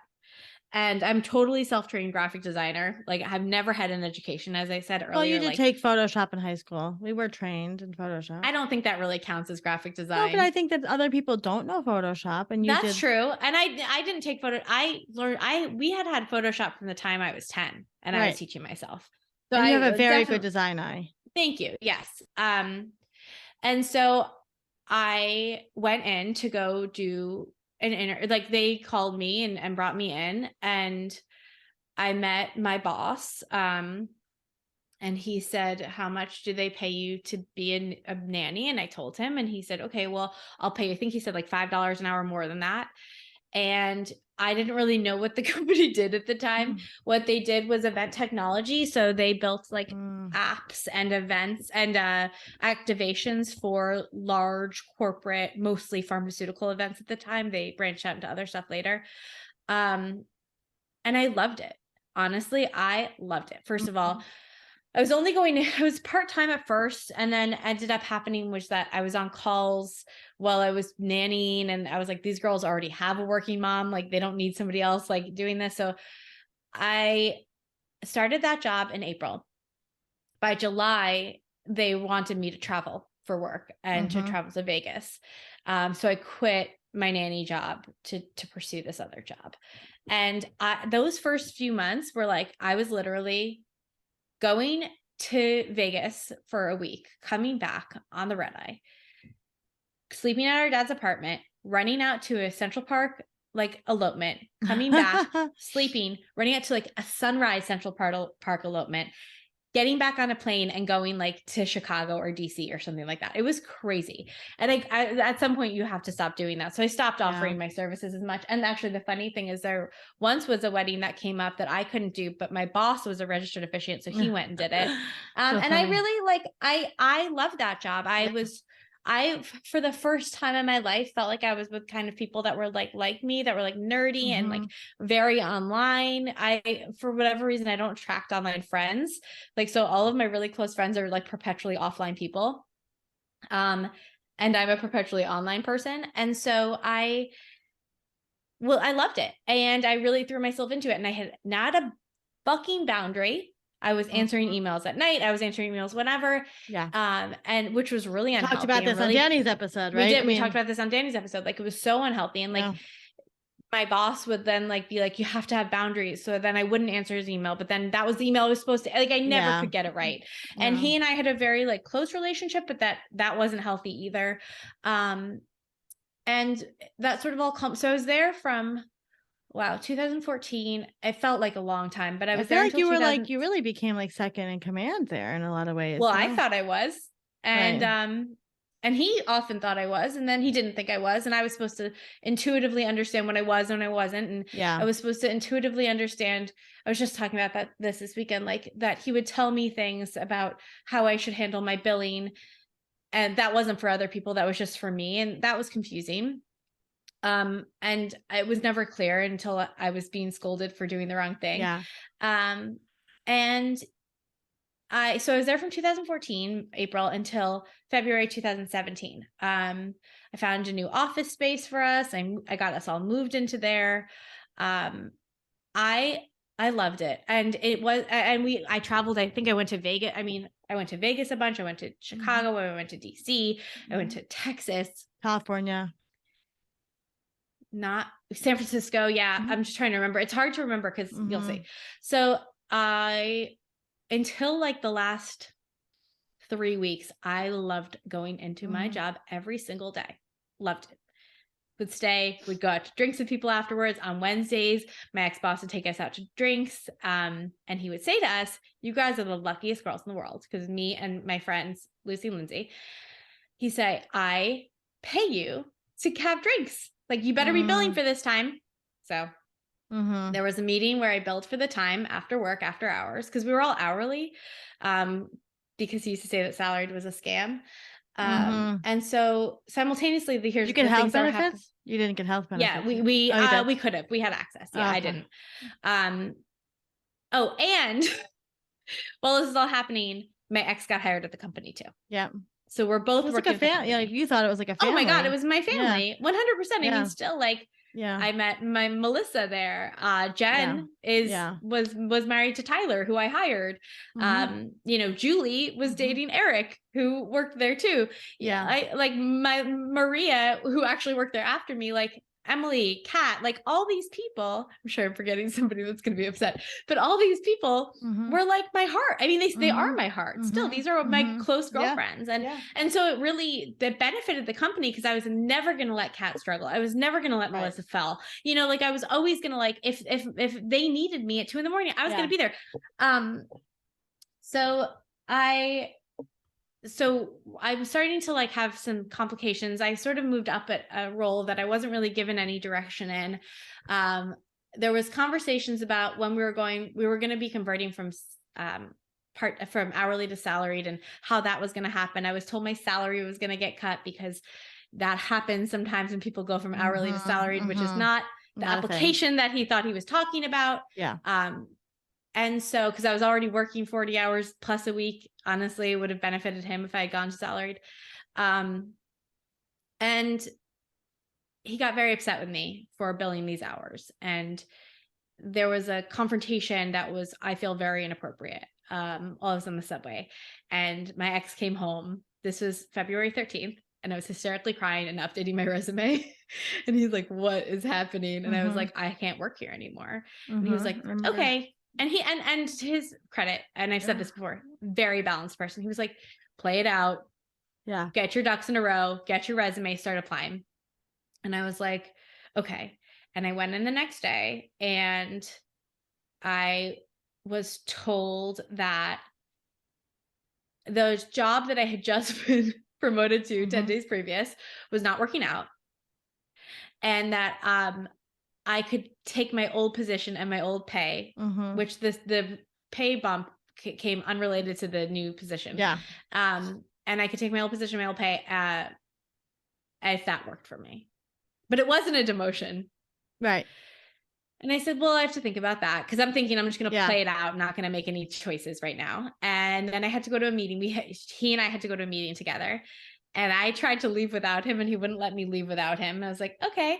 And I'm totally self-trained graphic designer. Like, I've never had an education, as I said earlier. Well, you did like, take Photoshop in high school. We were trained in Photoshop. I don't think that really counts as graphic design. No, but I think that other people don't know Photoshop, and that's true. And I didn't take photo. I learned. We had Photoshop from the time I was 10, and I was teaching myself. So and you have a very good design eye. Thank you. Yes. And so I went in to go do an like they called me and brought me in, and I met my boss. And he said, how much do they pay you to be a nanny? And I told him, and he said, okay, well, I'll pay you. I think he said like $5 an hour more than that. And I didn't really know what the company did at the time. What they did was event technology. So they built like apps and events and activations for large corporate, mostly pharmaceutical events at the time. They branched out into other stuff later. And I loved it. Honestly, I loved it. First of all, I was part-time at first, and then ended up happening was that I was on calls while I was nannying, and I was like, these girls already have a working mom. Like, they don't need somebody else like doing this. So I started that job in April. By July, they wanted me to travel for work and to travel to Vegas. So I quit my nanny job to pursue this other job. And those first few months were like, I was literally going to Vegas for a week, coming back on the red eye, sleeping at our dad's apartment, running out to a Central Park like elopement, coming back, sleeping, running out to like a Sunrise Central Park elopement, getting back on a plane and going like to Chicago or DC or something like that. It was crazy. And I at some point you have to stop doing that. So I stopped offering my services as much. And actually the funny thing is there once was a wedding that came up that I couldn't do, but my boss was a registered officiant. So he went and did it. And I really like, I loved that job. I, for the first time in my life, felt like I was with kind of people that were like me, that were like nerdy and like very online. For whatever reason, I don't attract online friends. Like, so all of my really close friends are like perpetually offline people. And I'm a perpetually online person. And so I loved it. And I really threw myself into it. And I had not a fucking boundary. I was answering emails at night. I was answering emails whenever. Yeah. And which was really unhealthy. Talked about this on Danny's episode, right? We did. We talked about this on Danny's episode. Like, it was so unhealthy. And like my boss would then like be like, you have to have boundaries. So then I wouldn't answer his email, but then that was the email I was supposed to, like, I never could get it right. And he and I had a very like close relationship, but that wasn't healthy either. And that sort of all so I was there from 2014. It felt like a long time, but I was there like you were like, you really became like second in command there in a lot of ways. Well, I thought I was. And and he often thought I was, and then he didn't think I was, and I was supposed to intuitively understand when I was and when I wasn't. And I was supposed to intuitively understand. I was just talking about this weekend, like that he would tell me things about how I should handle my billing. And that wasn't for other people. That was just for me. And that was confusing. And it was never clear until I was being scolded for doing the wrong thing. And I was there from 2014, April, until February 2017. I found a new office space for us. I got us all moved into there. I loved it. And it was, I traveled, I think I went to Vegas. I went to Vegas a bunch. I went to Chicago. I went to DC. I went to Texas, California. Not San Francisco. Yeah. I'm just trying to remember. It's hard to remember because you'll see. So until like the last 3 weeks, I loved going into my job every single day. Loved it. would stay, would go out to drinks with people afterwards. On Wednesdays, my ex-boss would take us out to drinks. And he would say to us, you guys are the luckiest girls in the world. Because me and my friends, Lucy and Lindsay, he'd say, I pay you to have drinks. Like, you better be billing for this time. So there was a meeting where I billed for the time after work, after hours, because we were all hourly, because he used to say that salaried was a scam. And so simultaneously, here's you get the health things that were happening. benefits. You didn't get health benefits. Yeah, we could have. We had access. Yeah, I didn't. Oh, and while this is all happening, my ex got hired at the company too. Yeah. So we're both It was working. like a family. Yeah, you thought it was like a family. Oh my God, it was my family. 100%. I mean, still, like, yeah. I met my Melissa there. Jen was married to Tyler, who I hired. You know, Julie was dating Eric, who worked there too. Yeah. I like my Maria, who actually worked there after me, like Emily, Kat, like all these people. I'm sure I'm forgetting somebody that's going to be upset, but all these people were like my heart. I mean, they are my heart still. These are my close girlfriends. And so it really, that benefited the company, because I was never going to let Kat struggle. I was never going to let Melissa fall. You know, like I was always going to, like, if they needed me at 2 a.m, I was going to be there. So I'm starting to like have some complications. I sort of moved up at a role that I wasn't really given any direction in. There was conversations about when we were going to be converting from hourly to salaried, and how that was going to happen. I was told my salary was going to get cut, because that happens sometimes when people go from hourly to salaried, which is not the application that he thought he was talking about. Yeah. And so, because I was already working 40 hours plus a week, honestly, it would have benefited him if I had gone to salaried. And he got very upset with me for billing these hours. And there was a confrontation that was, I feel, very inappropriate. While I was on the subway, and my ex came home. This was February 13th. And I was hysterically crying and updating my resume. And he's like, what is happening? And I was like, I can't work here anymore. And he was like, okay. And and to his credit, and I've said this before, very balanced person. He was like, play it out. Yeah. Get your ducks in a row, get your resume, start applying. And I was like, okay. And I went in the next day, and I was told that the job that I had just been promoted to 10 days previous was not working out. And that I could take my old position and my old pay, which the pay bump came unrelated to the new position. Yeah. And I could take my old position, my old pay, if that worked for me. But it wasn't a demotion. Right. And I said, well, I have to think about that, because I'm thinking I'm just going to play it out. I'm not going to make any choices right now. And then I had to go to a meeting. He and I had to go to a meeting together. And I tried to leave without him, and he wouldn't let me leave without him. I was like, okay.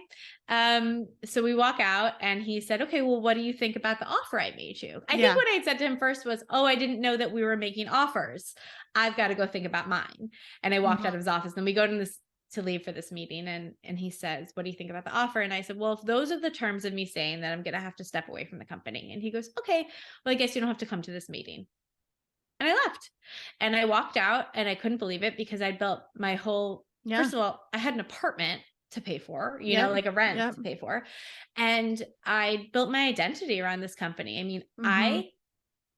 So we walk out, and he said, okay, well, what do you think about the offer I made you? I think what I had said to him first was, oh, I didn't know that we were making offers. I've got to go think about mine. And I walked out of his office. Then we go to leave for this meeting. And he says, what do you think about the offer? And I said, well, if those are the terms of me saying that I'm going to have to step away from the company. And he goes, okay, well, I guess you don't have to come to this meeting. And I left, and I walked out, and I couldn't believe it, because I built my whole, first of all, I had an apartment to pay for, you know, like a rent to pay for. And I built my identity around this company. I mean, I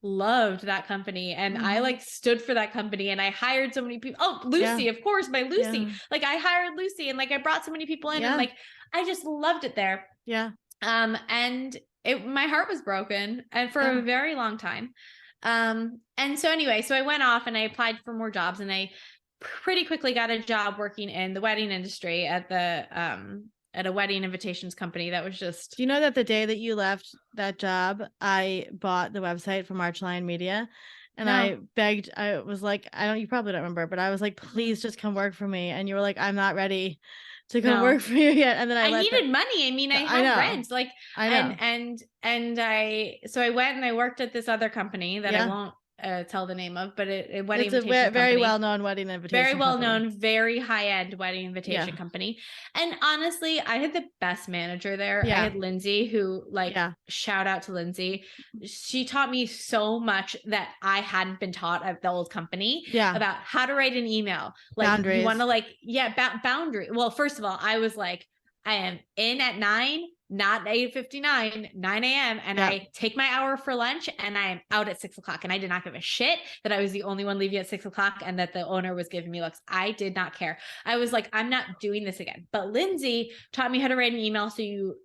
loved that company, and I like stood for that company, and I hired so many people. Oh, Lucy, of course, my Lucy. Like, I hired Lucy, and like I brought so many people in, and like I just loved it there. Yeah. And my heart was broken, and for a very long time. And so anyway, so I went off and I applied for more jobs, and I pretty quickly got a job working in the wedding industry at a wedding invitations company. That was just, do you know that the day that you left that job, I bought the website from Archline Media, and I was like, you probably don't remember, but I was like, please just come work for me. And you were like, I'm not ready to come work for you yet. And then I needed money. I mean, I had rent, like, I know. So I went and I worked at this other company that I won't tell the name of, but it's a very well-known wedding invitation very well-known, very high-end wedding invitation company. And honestly, I had the best manager there. I had Lindsay, who shout out to Lindsay. She taught me so much that I hadn't been taught at the old company about how to write an email. Like, boundaries. You want to boundary. Well, first of all, I was like, I am in at 9, not 8:59, 9 a.m. And I take my hour for lunch and I am out at 6 o'clock. And I did not give a shit that I was the only one leaving at 6 o'clock and that the owner was giving me looks. I did not care. I was like, I'm not doing this again. But Lindsay taught me how to write an email so you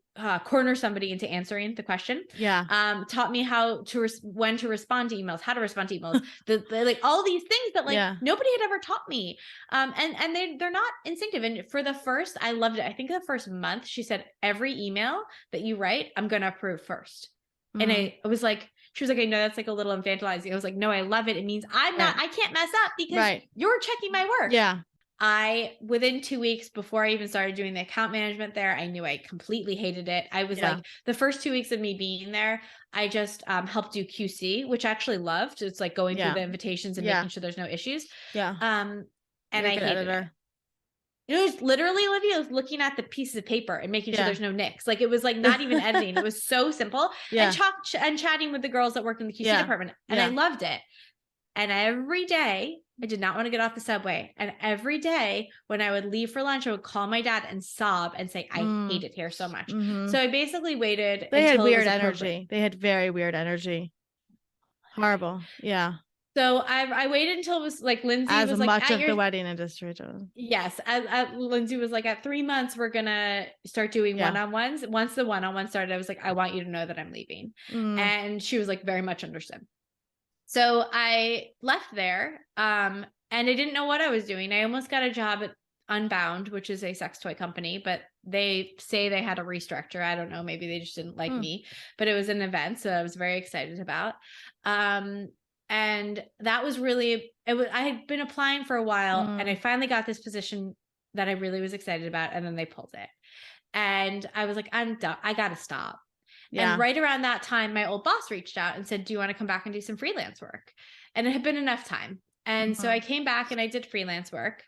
corner somebody into answering the question. Taught me how to when to respond to emails, how to respond to emails, like all these things that like nobody had ever taught me. And they're not instinctive. And for the first, I loved it. I think the first month she said, every email that you write, I'm going to approve first. And I was like, she was like, I know that's like a little infantilizing. I was like, no, I love it. It means I can't mess up because you're checking my work. Within 2 weeks before I even started doing the account management there, I knew I completely hated it. I was like, the first 2 weeks of me being there, I just helped do QC, which I actually loved. It's like going through the invitations and making sure there's no issues. And I hated it. It was literally, Olivia, was looking at the pieces of paper and making sure there's no nicks. Like it was like not even editing. It was so simple. And chatting with the girls that worked in the QC department. And I loved it. And every day, I did not want to get off the subway. And every day when I would leave for lunch, I would call my dad and sob and say, I hate it here so much. So I basically waited. They had weird energy. They had very weird energy. Horrible. Yeah. So I waited until it was like Lindsay as was much like of the wedding industry. Yes. Lindsay was like, at 3 months, we're going to start doing one-on-ones. Once the one-on-one started, I was like, I want you to know that I'm leaving. And she was like, very much understood. So I left there, and I didn't know what I was doing. I almost got a job at Unbound, which is a sex toy company, but they say they had a restructure. I don't know. Maybe they just didn't like me, but it was an event. So I was very excited about. And that was really, I had been applying for a while and I finally got this position that I really was excited about. And then they pulled it. And I was like, I'm done. I got to stop. And right around that time, my old boss reached out and said, do you want to come back and do some freelance work? And it had been enough time. And so I came back and I did freelance work.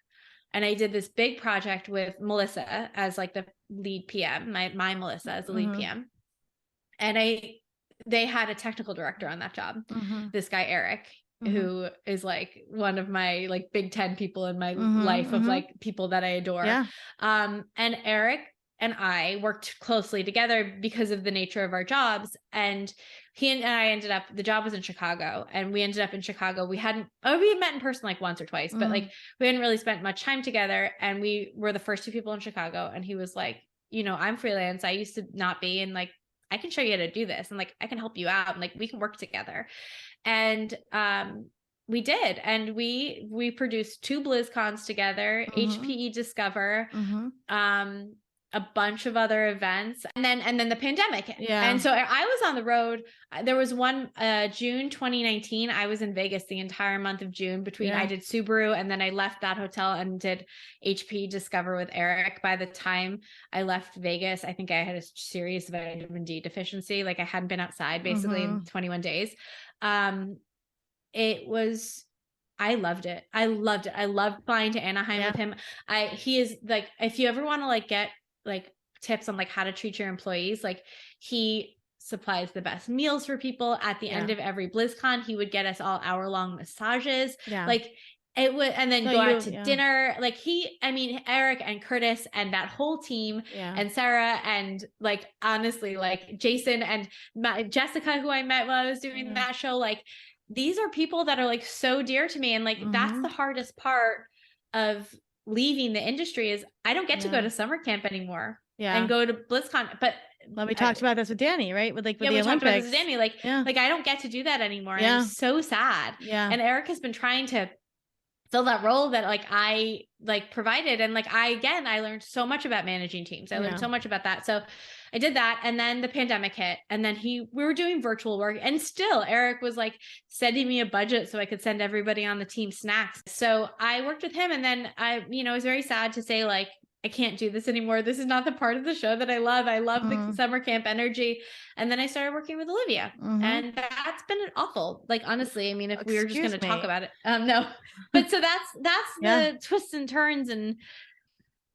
And I did this big project with Melissa as like the lead PM, my Melissa as the lead PM. And they had a technical director on that job, this guy, Eric, who is like one of my like big 10 people in my life of like people that I adore. And Eric and I worked closely together because of the nature of our jobs. And he and I ended up, the job was in Chicago, and we ended up in Chicago. We had met in person like once or twice, but like we hadn't really spent much time together. And we were the first 2 people in Chicago. And he was like, you know, I'm freelance. I used to not be, and like, I can show you how to do this. And like, I can help you out. And like, we can work together. And, we did. And we produced 2 BlizzCons together, HPE Discover, a bunch of other events, and then the pandemic. And so I was on the road. There was one June 2019. I was in Vegas the entire month of June between I did Subaru, and then I left that hotel and did HP Discover with Eric. By the time I left Vegas, I think I had a serious vitamin D deficiency. Like I hadn't been outside basically in 21 days. It was, I loved it. I loved it. I loved flying to Anaheim with him. He is like, if you ever want to like get like tips on like how to treat your employees, like he supplies the best meals for people. At the end of every BlizzCon, he would get us all hour-long massages. Like it would, and then go out to dinner. Like Eric and Curtis and that whole team and Sarah and like, honestly, like Jason and Jessica, who I met while I was doing that show, like these are people that are like so dear to me. And like, that's the hardest part of leaving the industry is I don't get to go to summer camp anymore and go to BlizzCon. But we talked about this with Danny, right? With like, with the Olympics. Talked about this with Danny, like I don't get to do that anymore. And I'm so sad. And Eric has been trying to fill that role that like I like provided. And like, I learned so much about managing teams. I learned so much about that. So I did that. And then the pandemic hit, and then we were doing virtual work, and still Eric was like sending me a budget so I could send everybody on the team snacks. So I worked with him, and then I was very sad to say like, I can't do this anymore. This is not the part of the show that I love. I love the summer camp energy. And then I started working with Olivia, and that's been awful. Like, honestly, I mean, if we were just going to talk about it, no, but so that's the twists and turns. And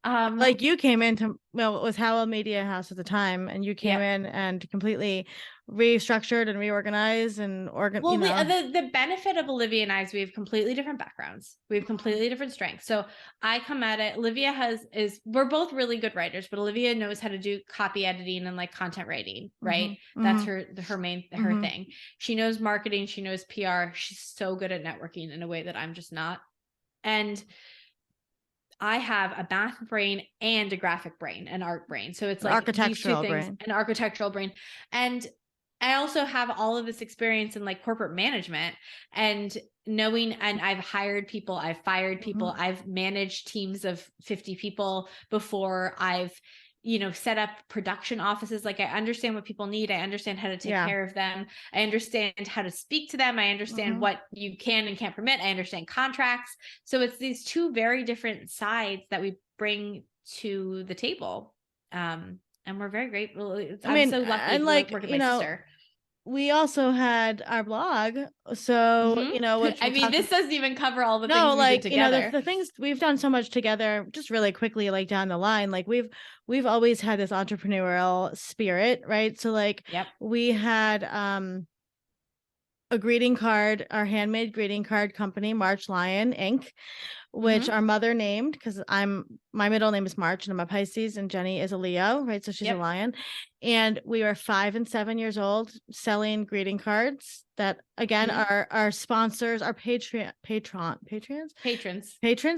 Like you came into, well, it was Howell Media House at the time, and you came yeah. in and completely restructured and reorganized and Well, the benefit of Olivia and I is we have completely different backgrounds. We have completely different strengths. So I come at it. Olivia we're both really good writers, but Olivia knows how to do copy editing and like content writing, right? That's her thing. She knows marketing. She knows PR. She's so good at networking in a way that I'm just not. And I have a math brain and a graphic brain, an art brain. So it's like these two things, an architectural brain. And I also have all of this experience in like corporate management and knowing, and I've hired people, I've fired people, I've managed teams of 50 people before. I've, set up production offices. Like I understand what people need. I understand how to take care of them. I understand how to speak to them. I understand what you can and can't permit. I understand contracts. So it's these two very different sides that we bring to the table. And we're very grateful. I'm so lucky to work with my sister. We also had our blog. So, which this doesn't even cover all the things we did together. The things we've done so much together, just really quickly, like down the line, like we've always had this entrepreneurial spirit, right? So like, we had, a greeting card, our handmade greeting card company, March Lion Inc., which our mother named, because my middle name is March and I'm a Pisces and Jenny is a Leo, right? So she's a lion. And we were 5 and 7 years old selling greeting cards that again are our sponsors, our patrons,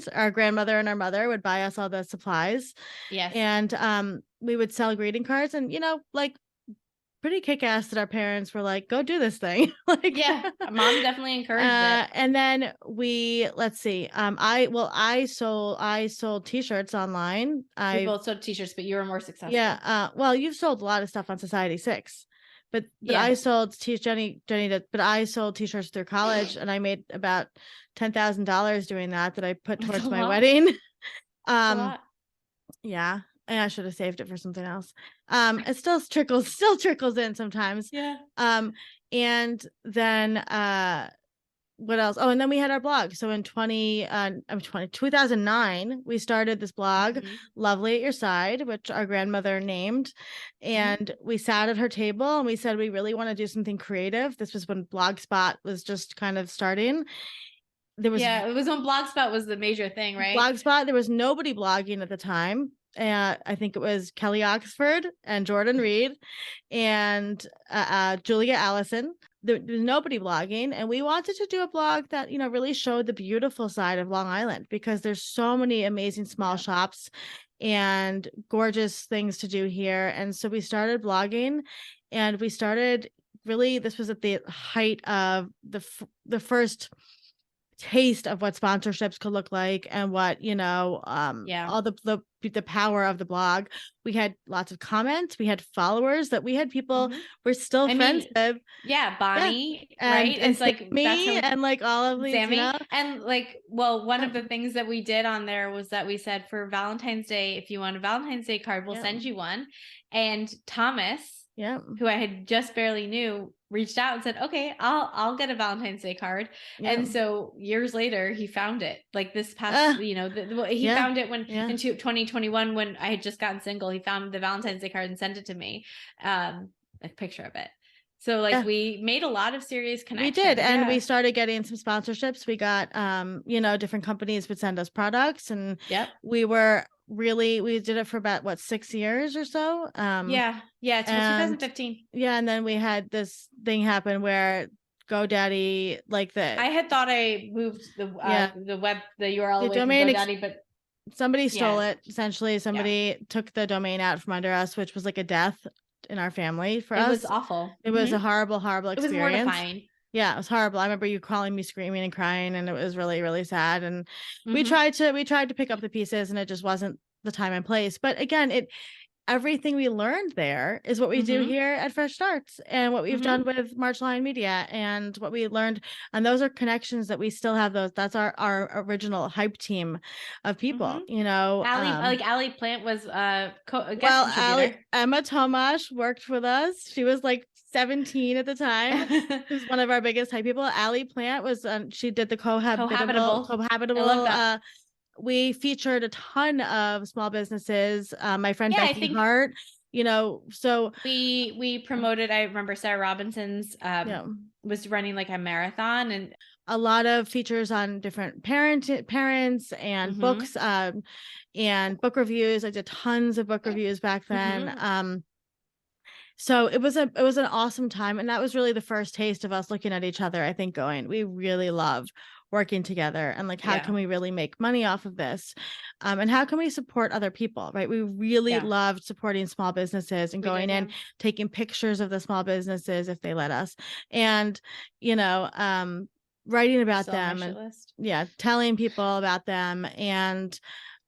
our grandmother and our mother would buy us all the supplies. Yes. And we would sell greeting cards and like pretty kick-ass that our parents were like, go do this thing. Like, mom definitely encouraged it. And then let's see. I sold t-shirts online. We both sold t-shirts, but you were more successful. Yeah. Well, you've sold a lot of stuff on Society 6, but I sold Jenny did, but I sold t-shirts through college and I made about $10,000 doing that I put towards my wedding. A lot. Yeah. And I should have saved it for something else. It still trickles in sometimes. Yeah. And then what else? Oh, and then we had our blog. So in 2009, we started this blog, Lovely at Your Side, which our grandmother named. And we sat at her table and we said, we really want to do something creative. This was when Blogspot was just kind of starting. It was when Blogspot was the major thing, right? Blogspot. There was nobody blogging at the time. I think it was Kelly Oxford and Jordan Reed and Julia Allison. There was nobody blogging, and we wanted to do a blog that really showed the beautiful side of Long Island, because there's so many amazing small shops and gorgeous things to do here. And so we started blogging, and we started this was at the height of the first taste of what sponsorships could look like and what all the power of the blog. We had lots of comments, we had followers that we had people we're still friends with. Bonnie, right? And it's like me and like all of these, Sammy. And like, well, one of the things that we did on there was that we said for Valentine's Day, if you want a Valentine's Day card, we'll send you one. And Thomas, who I had just barely knew, reached out and said, okay, I'll get a Valentine's Day card. And so years later, he found it, like this past, he found it when in 2021, when I had just gotten single, he found the Valentine's Day card and sent it to me, a picture of it. So like we made a lot of serious connections. We did. And we started getting some sponsorships. We got, different companies would send us products, and we did it for about 6 years or so. Till 2015. And then we had this thing happen where GoDaddy, I had thought I moved the URL away domain from GoDaddy, but somebody stole it. Essentially, somebody took the domain out from under us, which was like a death in our family for us. It was awful. It was a horrible experience. It was mortifying. Yeah, it was horrible. I remember you calling me screaming and crying, and it was really, really sad. And we tried to pick up the pieces, and it just wasn't the time and place. But again, everything we learned there is what we do here at Fresh Starts, and what we've done with March Lion Media, and what we learned. And those are connections that we still have. That's our original hype team of people. Allie Plant was a guest contributor. Emma Tomash worked with us. She was like 17 at the time. Who's one of our biggest hype people. Allie Plant was she did the cohabitable we featured a ton of small businesses. My friend Yeah, I Becky think Hart, so we promoted, I remember Sarah Robinson's yeah, was running like a marathon, and a lot of features on different parents and books, and book reviews. I did tons of book reviews back then. So it was an awesome time. And that was really the first taste of us looking at each other, I think, going, we really love working together, and like, how can we really make money off of this? And how can we support other people? Right. We really loved supporting small businesses and going in, taking pictures of the small businesses if they let us. And, writing about them and telling people about them, and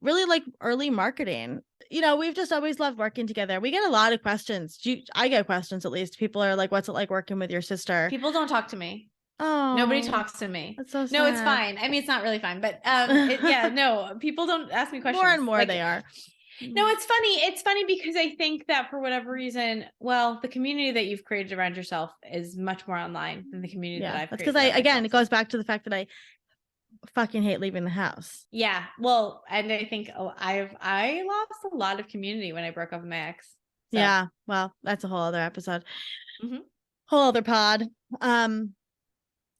really like early marketing. We've just always loved working together. We get a lot of questions. I get questions, at least. People are like, what's it like working with your sister? People don't talk to me. Oh, nobody talks to me. That's so sad. No, it's fine. I mean, it's not really fine, but no, people don't ask me questions. More and more they are. No, it's funny. It's funny because I think that for whatever reason, well, the community that you've created around yourself is much more online than the community that I've created. That's because it goes back to the fact that I fucking hate leaving the house. Yeah. Well, and I think I lost a lot of community when I broke up with my ex. So. Yeah. Well, that's a whole other episode. Whole other pod.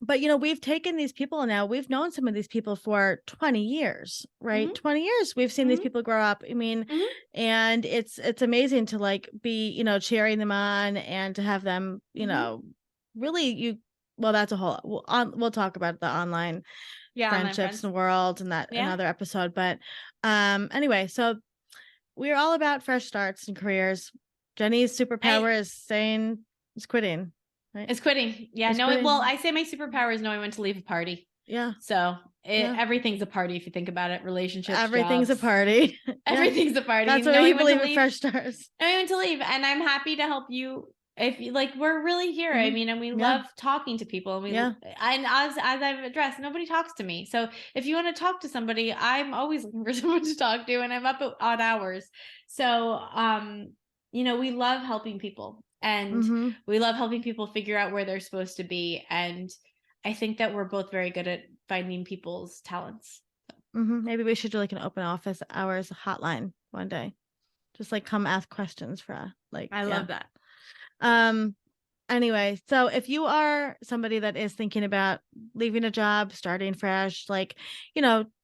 But we've taken these people now. We've known some of these people for 20 years, right? 20 years. We've seen these people grow up. I mean, and it's amazing to like be, cheering them on, and to have them, really that's a whole, we'll talk about the online friendships and world and that another episode. But anyway, so we're all about fresh starts and careers. Jenny's superpower is quitting. Right? It's quitting. Yeah. Well, I say my superpower is knowing when to leave a party. Yeah. So everything's a party if you think about it. Relationships, everything's jobs, a party. Everything's a party. That's what we believe in Fresh Starts. Knowing when to leave, and I'm happy to help you. If you like, we're really here. I mean, and we love talking to people. And and as I've addressed, nobody talks to me. So if you want to talk to somebody, I'm always looking for someone to talk to, and I'm up at odd hours. So, we love helping people, and we love helping people figure out where they're supposed to be. And I think that we're both very good at finding people's talents. Maybe we should do like an open office hours hotline one day. Just like come ask questions for I love that. Anyway, so if you are somebody that is thinking about leaving a job, starting fresh, like,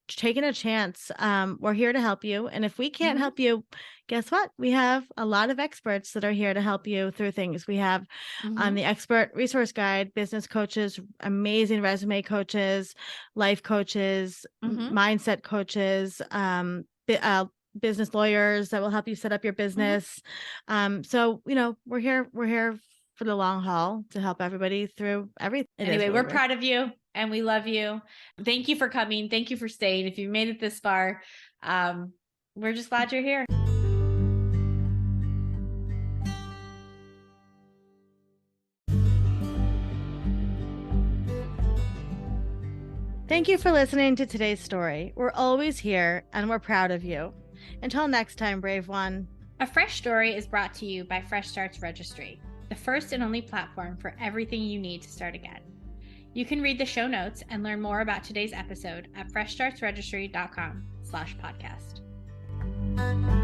taking a chance, we're here to help you. And if we can't help you, guess what? We have a lot of experts that are here to help you through things. We have the expert resource guide, business coaches, amazing resume coaches, life coaches, mindset coaches, business lawyers that will help you set up your business. So, we're here for the long haul to help everybody through everything. Anyway, we're proud of you and we love you. Thank you for coming. Thank you for staying. If you've made it this far, we're just glad you're here. Thank you for listening to today's story. We're always here and we're proud of you. Until next time, brave one. A Fresh Story is brought to you by Fresh Starts Registry, the first and only platform for everything you need to start again. You can read the show notes and learn more about today's episode at freshstartsregistry.com/podcast.